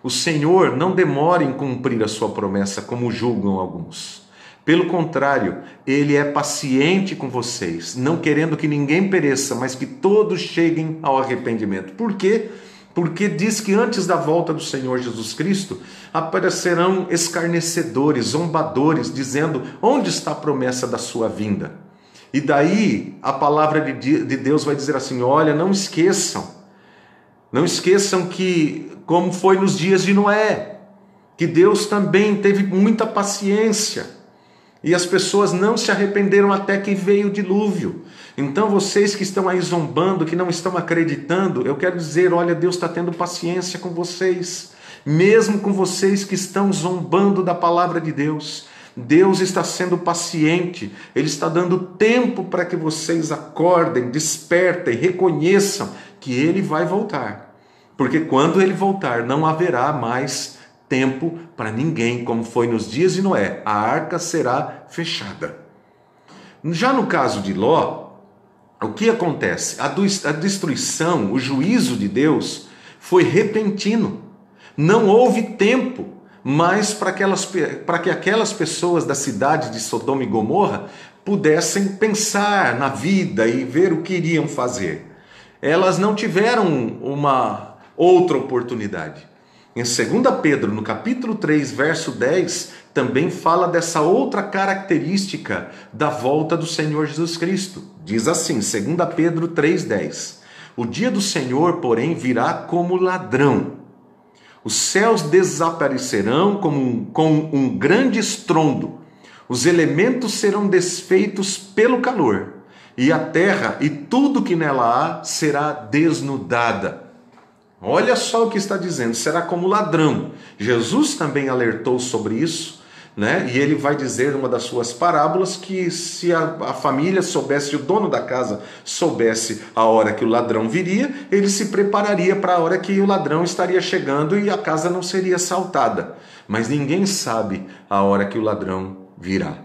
O Senhor não demora em cumprir a sua promessa, como julgam alguns. Pelo contrário, Ele é paciente com vocês, não querendo que ninguém pereça, mas que todos cheguem ao arrependimento. Por quê? Porque diz que antes da volta do Senhor Jesus Cristo, aparecerão escarnecedores, zombadores, dizendo: onde está a promessa da sua vinda? E daí a palavra de Deus vai dizer assim: olha, não esqueçam que, como foi nos dias de Noé, que Deus também teve muita paciência, e as pessoas não se arrependeram até que veio o dilúvio. Então vocês que estão aí zombando, que não estão acreditando, eu quero dizer, olha, Deus está tendo paciência com vocês, mesmo com vocês que estão zombando da palavra de Deus. Deus está sendo paciente, Ele está dando tempo para que vocês acordem, despertem, reconheçam que Ele vai voltar. Porque quando Ele voltar, não haverá mais tempo para ninguém, como foi nos dias de Noé. A arca será fechada. Já no caso de Ló, o que acontece? A destruição, o juízo de Deus foi repentino. Não houve tempo mais para que aquelas pessoas da cidade de Sodoma e Gomorra pudessem pensar na vida e ver o que iriam fazer. Elas não tiveram uma outra oportunidade. Em 2 Pedro, no capítulo 3, verso 10, também fala dessa outra característica da volta do Senhor Jesus Cristo. Diz assim, 2 Pedro 3,10: o dia do Senhor, porém, virá como ladrão. Os céus desaparecerão com um grande estrondo. Os elementos serão desfeitos pelo calor, e a terra e tudo que nela há será desnudada. Olha só o que está dizendo, será como ladrão. Jesus também alertou sobre isso, né? E ele vai dizer numa das suas parábolas que se a família soubesse, o dono da casa soubesse a hora que o ladrão viria, ele se prepararia para a hora que o ladrão estaria chegando e a casa não seria assaltada. Mas ninguém sabe a hora que o ladrão virá.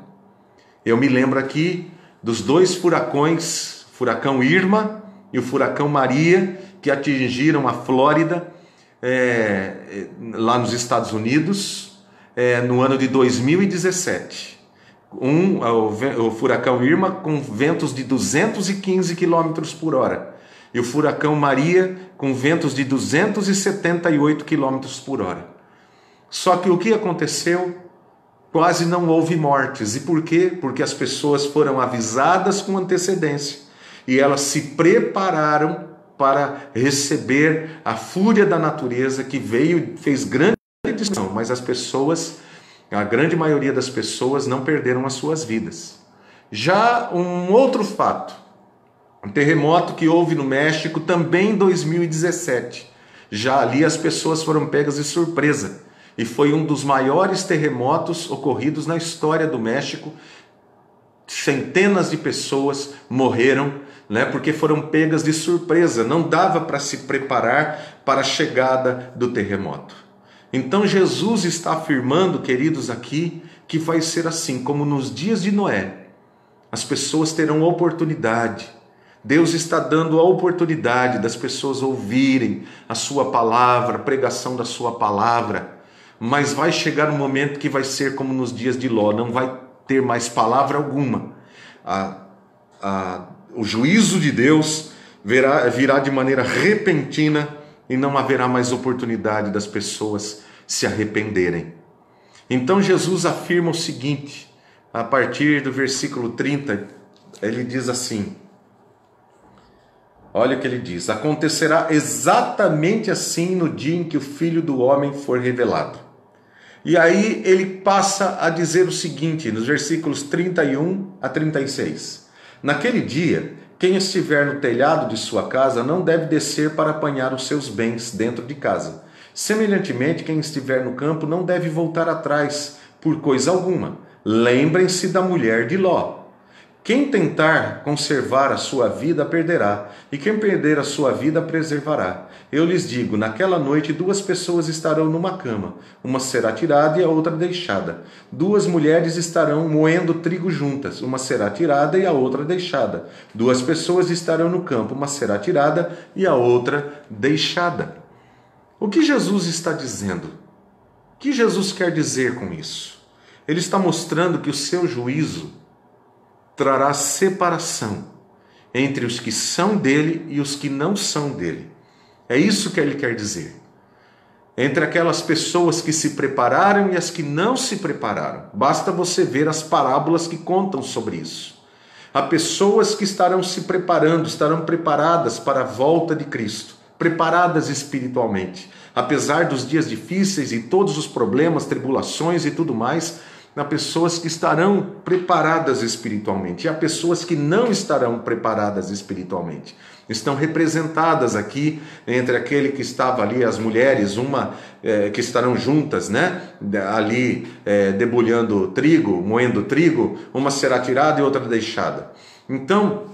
Eu me lembro aqui dos dois furacões, furacão Irma e o furacão Maria, que atingiram a Flórida, lá nos Estados Unidos, no ano de 2017. O furacão Irma com ventos de 215 km por hora. E o furacão Maria com ventos de 278 km por hora. Só que o que aconteceu? Quase não houve mortes. E por quê? Porque as pessoas foram avisadas com antecedência. E elas se prepararam para receber a fúria da natureza que veio e fez grande destruição, mas as pessoas, a grande maioria das pessoas não perderam as suas vidas. Já um outro fato, um terremoto que houve no México também em 2017. Já ali as pessoas foram pegas de surpresa e foi um dos maiores terremotos ocorridos na história do México. Centenas de pessoas morreram, porque foram pegas de surpresa, não dava para se preparar para a chegada do terremoto. Então Jesus está afirmando, queridos, aqui, que vai ser assim, como nos dias de Noé. As pessoas terão oportunidade. Deus está dando a oportunidade das pessoas ouvirem a sua palavra, a pregação da sua palavra, mas vai chegar um momento que vai ser como nos dias de Ló, não vai ter mais palavra alguma. O juízo de Deus virá de maneira repentina e não haverá mais oportunidade das pessoas se arrependerem. Então Jesus afirma o seguinte, a partir do versículo 30, ele diz assim, olha o que ele diz: acontecerá exatamente assim no dia em que o Filho do Homem for revelado. E aí ele passa a dizer o seguinte, nos versículos 31 a 36. Naquele dia, quem estiver no telhado de sua casa não deve descer para apanhar os seus bens dentro de casa. Semelhantemente, quem estiver no campo não deve voltar atrás por coisa alguma. Lembrem-se da mulher de Ló. Quem tentar conservar a sua vida perderá, e quem perder a sua vida preservará. Eu lhes digo, naquela noite 2 pessoas estarão numa cama, uma será tirada e a outra deixada. 2 mulheres estarão moendo trigo juntas, uma será tirada e a outra deixada. 2 pessoas estarão no campo, uma será tirada e a outra deixada. O que Jesus está dizendo? O que Jesus quer dizer com isso? Ele está mostrando que o seu juízo trará separação entre os que são dele e os que não são dele. É isso que ele quer dizer. Entre aquelas pessoas que se prepararam e as que não se prepararam. Basta você ver as parábolas que contam sobre isso. Há pessoas que estarão se preparando, estarão preparadas para a volta de Cristo, preparadas espiritualmente. Apesar dos dias difíceis e todos os problemas, tribulações e tudo mais, há pessoas que estarão preparadas espiritualmente. E há pessoas que não estarão preparadas espiritualmente. Estão representadas aqui entre aquele que estava ali, as mulheres, que estarão juntas, né? Ali debulhando trigo, moendo trigo, uma será tirada e outra deixada. Então,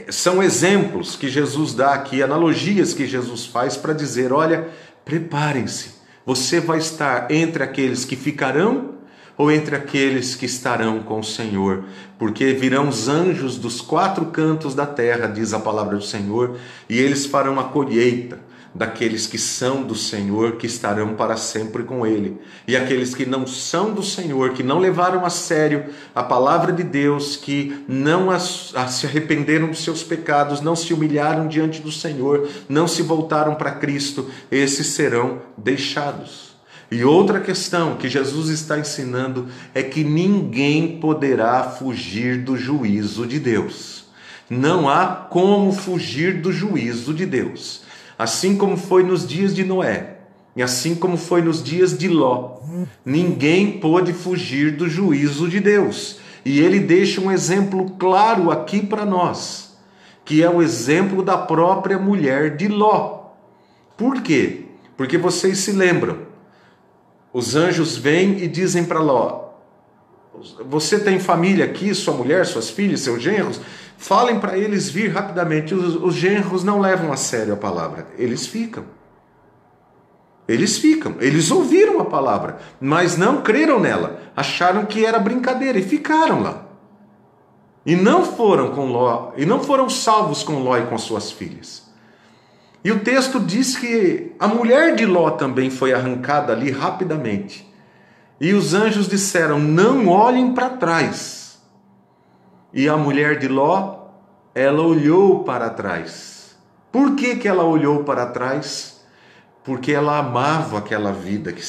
são exemplos que Jesus dá aqui, analogias que Jesus faz para dizer, olha, preparem-se, você vai estar entre aqueles que ficarão ou entre aqueles que estarão com o Senhor, porque virão os anjos dos 4 cantos da terra, diz a palavra do Senhor, e eles farão a colheita daqueles que são do Senhor, que estarão para sempre com Ele, e aqueles que não são do Senhor, que não levaram a sério a palavra de Deus, que não se arrependeram dos seus pecados, não se humilharam diante do Senhor, não se voltaram para Cristo, esses serão deixados. E outra questão que Jesus está ensinando é que ninguém poderá fugir do juízo de Deus. Não há como fugir do juízo de Deus. Assim como foi nos dias de Noé, e assim como foi nos dias de Ló, ninguém pôde fugir do juízo de Deus. E ele deixa um exemplo claro aqui para nós, que é o exemplo da própria mulher de Ló. Por quê? Porque vocês se lembram, os anjos vêm e dizem para Ló, você tem família aqui, sua mulher, suas filhas, seus genros? Falem para eles vir rapidamente. Os genros não levam a sério a palavra, eles ficam. Eles ouviram a palavra, mas não creram nela, acharam que era brincadeira e ficaram lá. E não foram com Ló, e não foram salvos com Ló e com suas filhas. E o texto diz que a mulher de Ló também foi arrancada ali rapidamente. E os anjos disseram, não olhem para trás. E a mulher de Ló, ela olhou para trás. Por que ela olhou para trás? Porque ela amava aquela vida que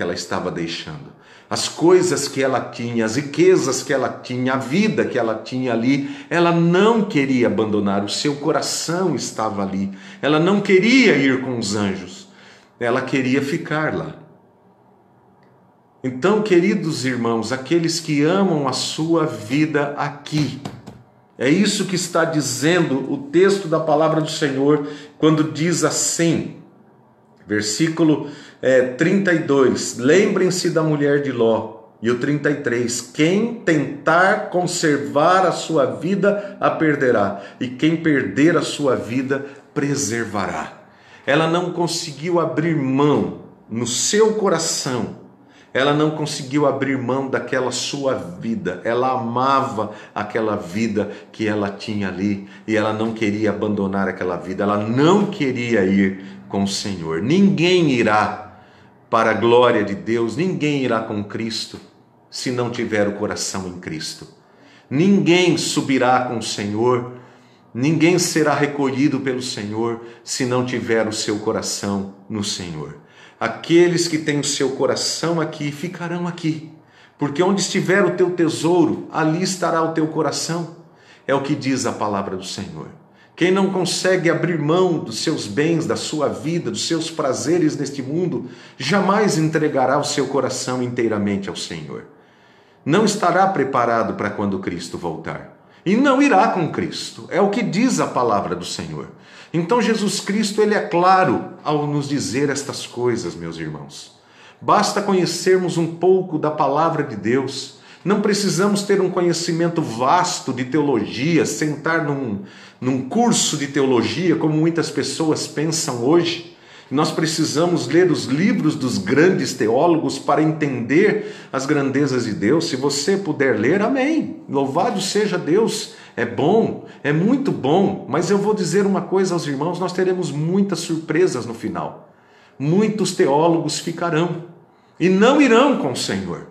ela estava deixando. As coisas que ela tinha, as riquezas que ela tinha, a vida que ela tinha ali, ela não queria abandonar, o seu coração estava ali. Ela não queria ir com os anjos, ela queria ficar lá. Então, queridos irmãos, aqueles que amam a sua vida aqui, é isso que está dizendo o texto da palavra do Senhor, quando diz assim, versículo 32, lembrem-se da mulher de Ló, e o 33, quem tentar conservar a sua vida, a perderá, e quem perder a sua vida, preservará. Ela não conseguiu abrir mão no seu coração, ela não conseguiu abrir mão daquela sua vida, ela amava aquela vida que ela tinha ali, e ela não queria abandonar aquela vida, ela não queria ir com o Senhor. Ninguém irá para a glória de Deus, ninguém irá com Cristo se não tiver o coração em Cristo. Ninguém subirá com o Senhor, ninguém será recolhido pelo Senhor se não tiver o seu coração no Senhor. Aqueles que têm o seu coração aqui ficarão aqui, porque onde estiver o teu tesouro, ali estará o teu coração. É o que diz a palavra do Senhor. Quem não consegue abrir mão dos seus bens, da sua vida, dos seus prazeres neste mundo, jamais entregará o seu coração inteiramente ao Senhor. Não estará preparado para quando Cristo voltar. E não irá com Cristo. É o que diz a palavra do Senhor. Então Jesus Cristo, ele é claro ao nos dizer estas coisas, meus irmãos. Basta conhecermos um pouco da palavra de Deus. Não precisamos ter um conhecimento vasto de teologia, sentar num curso de teologia, como muitas pessoas pensam hoje. Nós precisamos ler os livros dos grandes teólogos para entender as grandezas de Deus. Se você puder ler, amém. Louvado seja Deus. É bom, é muito bom. Mas eu vou dizer uma coisa aos irmãos, nós teremos muitas surpresas no final. muitos teólogos ficarão e não irão com o Senhor,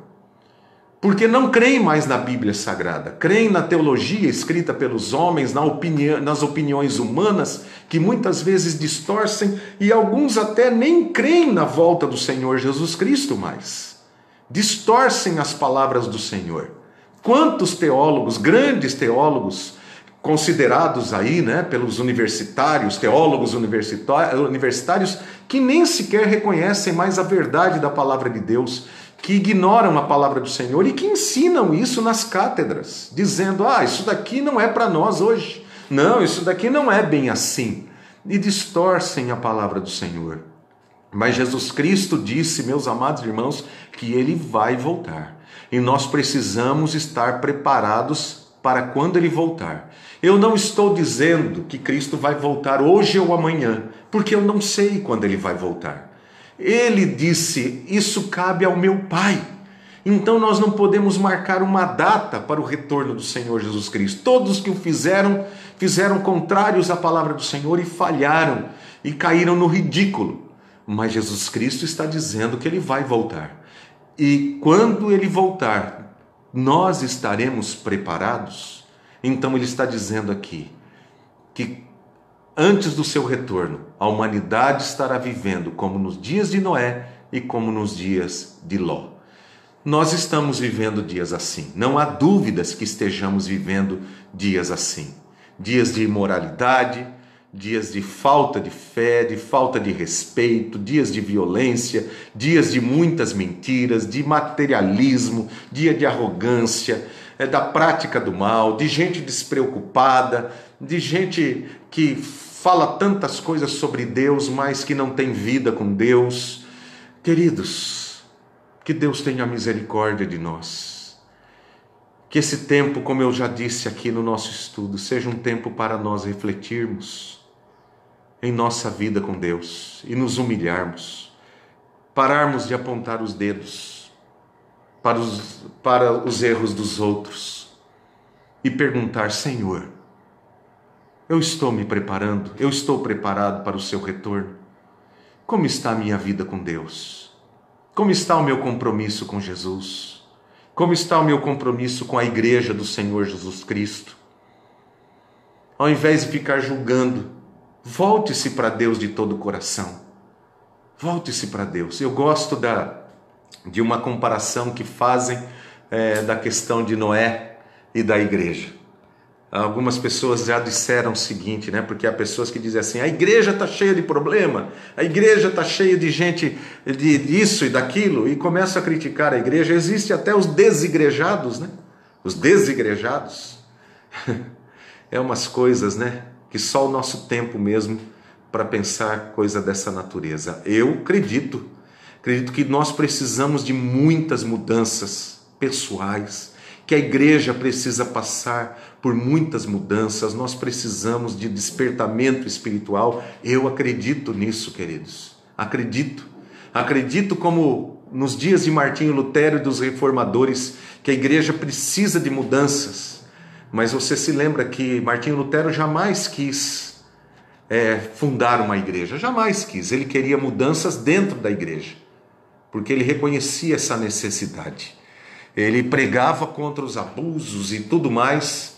porque não creem mais na Bíblia Sagrada, creem na teologia escrita pelos homens, nas opiniões humanas, que muitas vezes distorcem, e alguns até nem creem na volta do Senhor Jesus Cristo mais. Distorcem as palavras do Senhor. Quantos teólogos, grandes teólogos, considerados aí, pelos universitários, teólogos universitários, que nem sequer reconhecem mais a verdade da palavra de Deus, que ignoram a palavra do Senhor e que ensinam isso nas cátedras, dizendo, isso daqui não é para nós hoje, não, isso daqui não é bem assim, e distorcem a palavra do Senhor. Mas Jesus Cristo disse, meus amados irmãos, que Ele vai voltar, e nós precisamos estar preparados para quando Ele voltar. Eu não estou dizendo que Cristo vai voltar hoje ou amanhã, porque eu não sei quando Ele vai voltar. Ele disse, isso cabe ao meu Pai. Então nós não podemos marcar uma data para o retorno do Senhor Jesus Cristo. Todos que o fizeram contrários à palavra do Senhor e falharam e caíram no ridículo. Mas Jesus Cristo está dizendo que Ele vai voltar. E quando Ele voltar, nós estaremos preparados. Então Ele está dizendo aqui que antes do seu retorno, a humanidade estará vivendo como nos dias de Noé e como nos dias de Ló. Nós estamos vivendo dias assim. Não há dúvidas que estejamos vivendo dias assim. Dias de imoralidade, dias de falta de fé, de falta de respeito, dias de violência, dias de muitas mentiras, de materialismo, dia de arrogância, da prática do mal, de gente despreocupada, de gente que fala tantas coisas sobre Deus, mas que não tem vida com Deus. Queridos, que Deus tenha misericórdia de nós. Que esse tempo, como eu já disse aqui no nosso estudo, seja um tempo para nós refletirmos em nossa vida com Deus e nos humilharmos, pararmos de apontar os dedos para os erros dos outros e perguntar, Senhor, eu estou me preparando, eu estou preparado para o seu retorno? Como está a minha vida com Deus? Como está o meu compromisso com Jesus? Como está o meu compromisso com a igreja do Senhor Jesus Cristo? Ao invés de ficar julgando, volte-se para Deus de todo o coração. Volte-se para Deus. Eu gosto de uma comparação que fazem da questão de Noé e da igreja. Algumas pessoas já disseram o seguinte, porque há pessoas que dizem assim, a igreja está cheia de problema, a igreja está cheia de gente disso e daquilo, e começam a criticar a igreja. Existe até os desigrejados, Os desigrejados. É umas coisas, que só o nosso tempo mesmo para pensar coisa dessa natureza. Eu acredito que nós precisamos de muitas mudanças pessoais, que a igreja precisa passar por muitas mudanças, nós precisamos de despertamento espiritual. Eu acredito nisso, queridos. Acredito como nos dias de Martinho Lutero e dos reformadores, que a igreja precisa de mudanças. Mas você se lembra que Martinho Lutero jamais quis fundar uma igreja, jamais quis. Ele queria mudanças dentro da igreja, porque ele reconhecia essa necessidade. Ele pregava contra os abusos e tudo mais,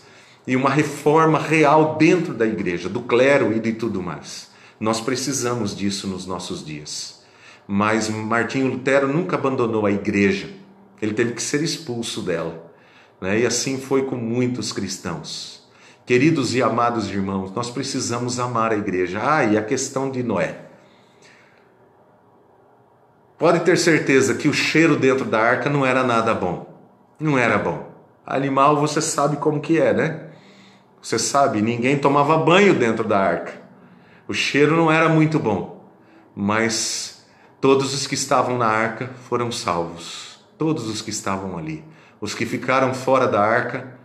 e uma reforma real dentro da igreja, do clero e de tudo mais. Nós precisamos disso nos nossos dias. Mas Martinho Lutero nunca abandonou a igreja, ele teve que ser expulso dela, E assim foi com muitos cristãos. Queridos e amados irmãos, nós precisamos amar a igreja. E a questão de Noé. Pode ter certeza que o cheiro dentro da arca não era nada bom. Não era bom. Animal, você sabe como que é, Você sabe, ninguém tomava banho dentro da arca. O cheiro não era muito bom. Mas todos os que estavam na arca foram salvos. Todos os que estavam ali. Os que ficaram fora da arca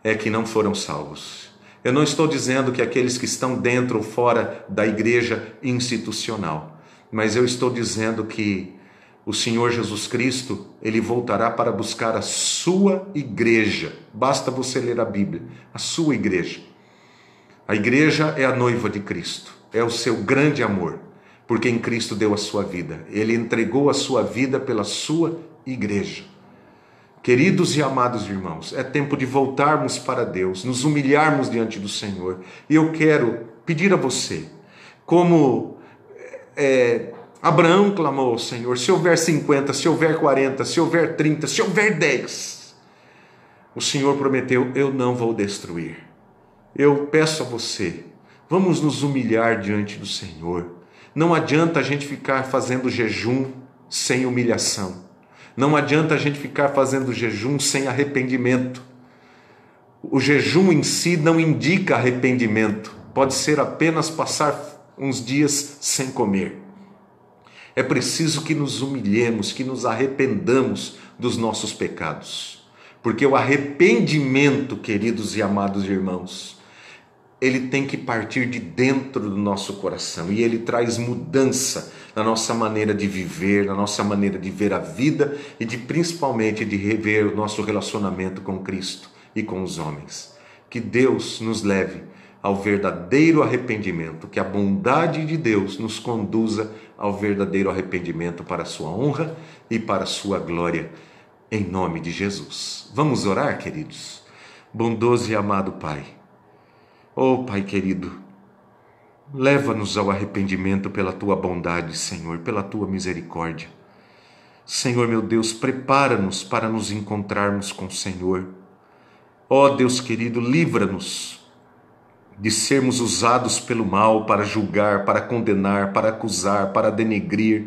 é que não foram salvos. Eu não estou dizendo que aqueles que estão dentro ou fora da igreja institucional. Mas eu estou dizendo que o Senhor Jesus Cristo, Ele voltará para buscar a sua igreja. Basta você ler a Bíblia. A sua igreja. A igreja é a noiva de Cristo. É o seu grande amor. porque em Cristo deu a sua vida. Ele entregou a sua vida pela sua igreja. Queridos e amados irmãos, é tempo de voltarmos para Deus, nos humilharmos diante do Senhor. E eu quero pedir a você, como Abraão clamou ao Senhor, se houver 50, se houver 40, se houver 30, se houver 10, o Senhor prometeu, eu não vou destruir. Eu peço a você, vamos nos humilhar diante do Senhor. Não adianta a gente ficar fazendo jejum sem humilhação. Não adianta a gente ficar fazendo jejum sem arrependimento. O jejum em si não indica arrependimento. Pode ser apenas passar uns dias sem comer. É preciso que nos humilhemos, que nos arrependamos dos nossos pecados. Porque o arrependimento, queridos e amados irmãos, ele tem que partir de dentro do nosso coração e ele traz mudança na nossa maneira de viver, na nossa maneira de ver a vida e principalmente de rever o nosso relacionamento com Cristo e com os homens. Que Deus nos leve ao verdadeiro arrependimento, que a bondade de Deus nos conduza ao verdadeiro arrependimento para a sua honra e para a sua glória, em nome de Jesus. Vamos orar, queridos? Bondoso e amado Pai, oh Pai querido, leva-nos ao arrependimento pela Tua bondade, Senhor, pela Tua misericórdia. Senhor meu Deus, prepara-nos para nos encontrarmos com o Senhor. Ó Deus querido, livra-nos de sermos usados pelo mal para julgar, para condenar, para acusar, para denegrir.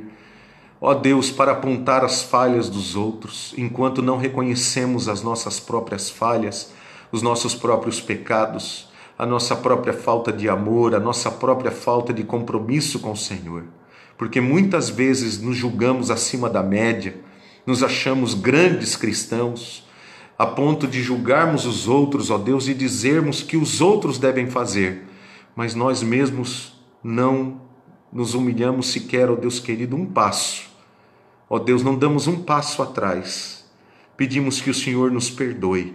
Ó Deus, para apontar as falhas dos outros, enquanto não reconhecemos as nossas próprias falhas, os nossos próprios pecados, a nossa própria falta de amor, a nossa própria falta de compromisso com o Senhor. Porque muitas vezes nos julgamos acima da média, nos achamos grandes cristãos, a ponto de julgarmos os outros, ó Deus, e dizermos que os outros devem fazer, mas nós mesmos não nos humilhamos sequer, ó Deus querido, um passo. Ó Deus, não damos um passo atrás. Pedimos que o Senhor nos perdoe,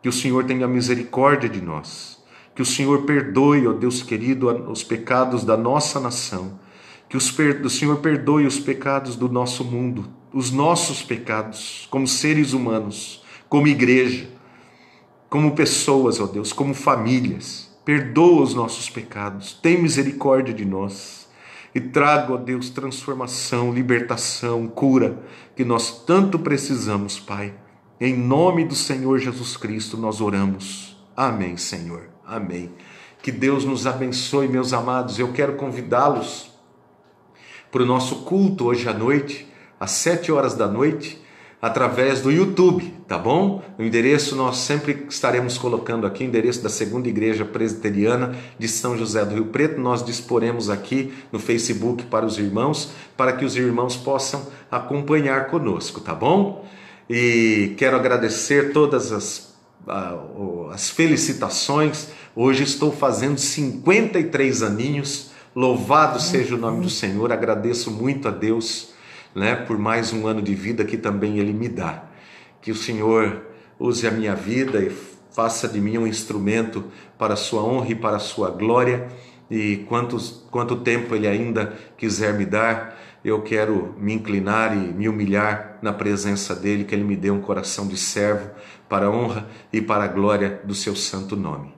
que o Senhor tenha misericórdia de nós, que o Senhor perdoe, ó Deus querido, os pecados da nossa nação, que o Senhor perdoe os pecados do nosso mundo, os nossos pecados, como seres humanos, como igreja, como pessoas, ó Deus, como famílias. Perdoa os nossos pecados, tem misericórdia de nós e traga, ó Deus, transformação, libertação, cura, que nós tanto precisamos, Pai. Em nome do Senhor Jesus Cristo nós oramos. Amém, Senhor. Amém. Que Deus nos abençoe, meus amados. Eu quero convidá-los para o nosso culto hoje à noite, às 7 horas da noite, através do YouTube, tá bom? O endereço nós sempre estaremos colocando aqui, o endereço da Segunda Igreja Presbiteriana de São José do Rio Preto. Nós disporemos aqui no Facebook para os irmãos, para que os irmãos possam acompanhar conosco, tá bom? E quero agradecer todas as felicitações. Hoje estou fazendo 53 aninhos, louvado seja o nome do Senhor. Agradeço muito a Deus, por mais um ano de vida que também Ele me dá. Que o Senhor use a minha vida e faça de mim um instrumento para a sua honra e para a sua glória. E quanto tempo Ele ainda quiser me dar, eu quero me inclinar e me humilhar na presença dEle, que Ele me dê um coração de servo para a honra e para a glória do seu santo nome.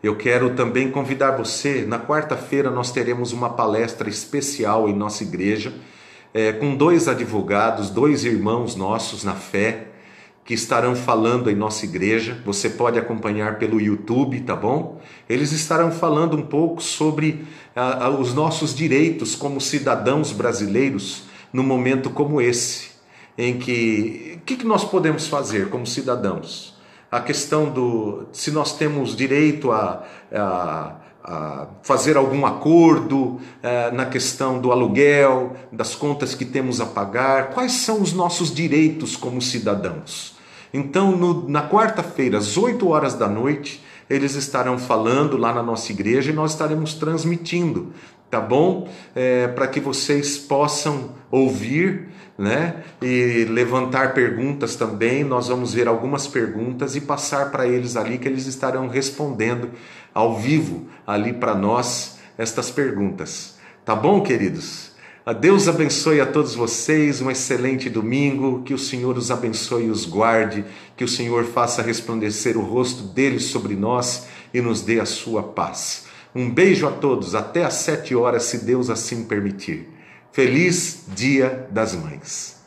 Eu quero também convidar você, na quarta-feira nós teremos uma palestra especial em nossa igreja, com 2 advogados, 2 irmãos nossos na fé, que estarão falando em nossa igreja. Você pode acompanhar pelo YouTube, tá bom? Eles estarão falando um pouco sobre os nossos direitos como cidadãos brasileiros num momento como esse, em que o que nós podemos fazer como cidadãos? A questão se nós temos direito a fazer algum acordo na questão do aluguel, das contas que temos a pagar, quais são os nossos direitos como cidadãos. Então, na quarta-feira, às 8 horas da noite, eles estarão falando lá na nossa igreja e nós estaremos transmitindo, tá bom? Para que vocês possam ouvir, e levantar perguntas também. Nós vamos ver algumas perguntas e passar para eles ali, que eles estarão respondendo ao vivo ali para nós estas perguntas. Tá bom, queridos? A Deus abençoe a todos vocês, um excelente domingo, que o Senhor os abençoe e os guarde, que o Senhor faça resplandecer o rosto dele sobre nós e nos dê a sua paz. Um beijo a todos, até às 7 horas, se Deus assim permitir. Feliz Dia das Mães!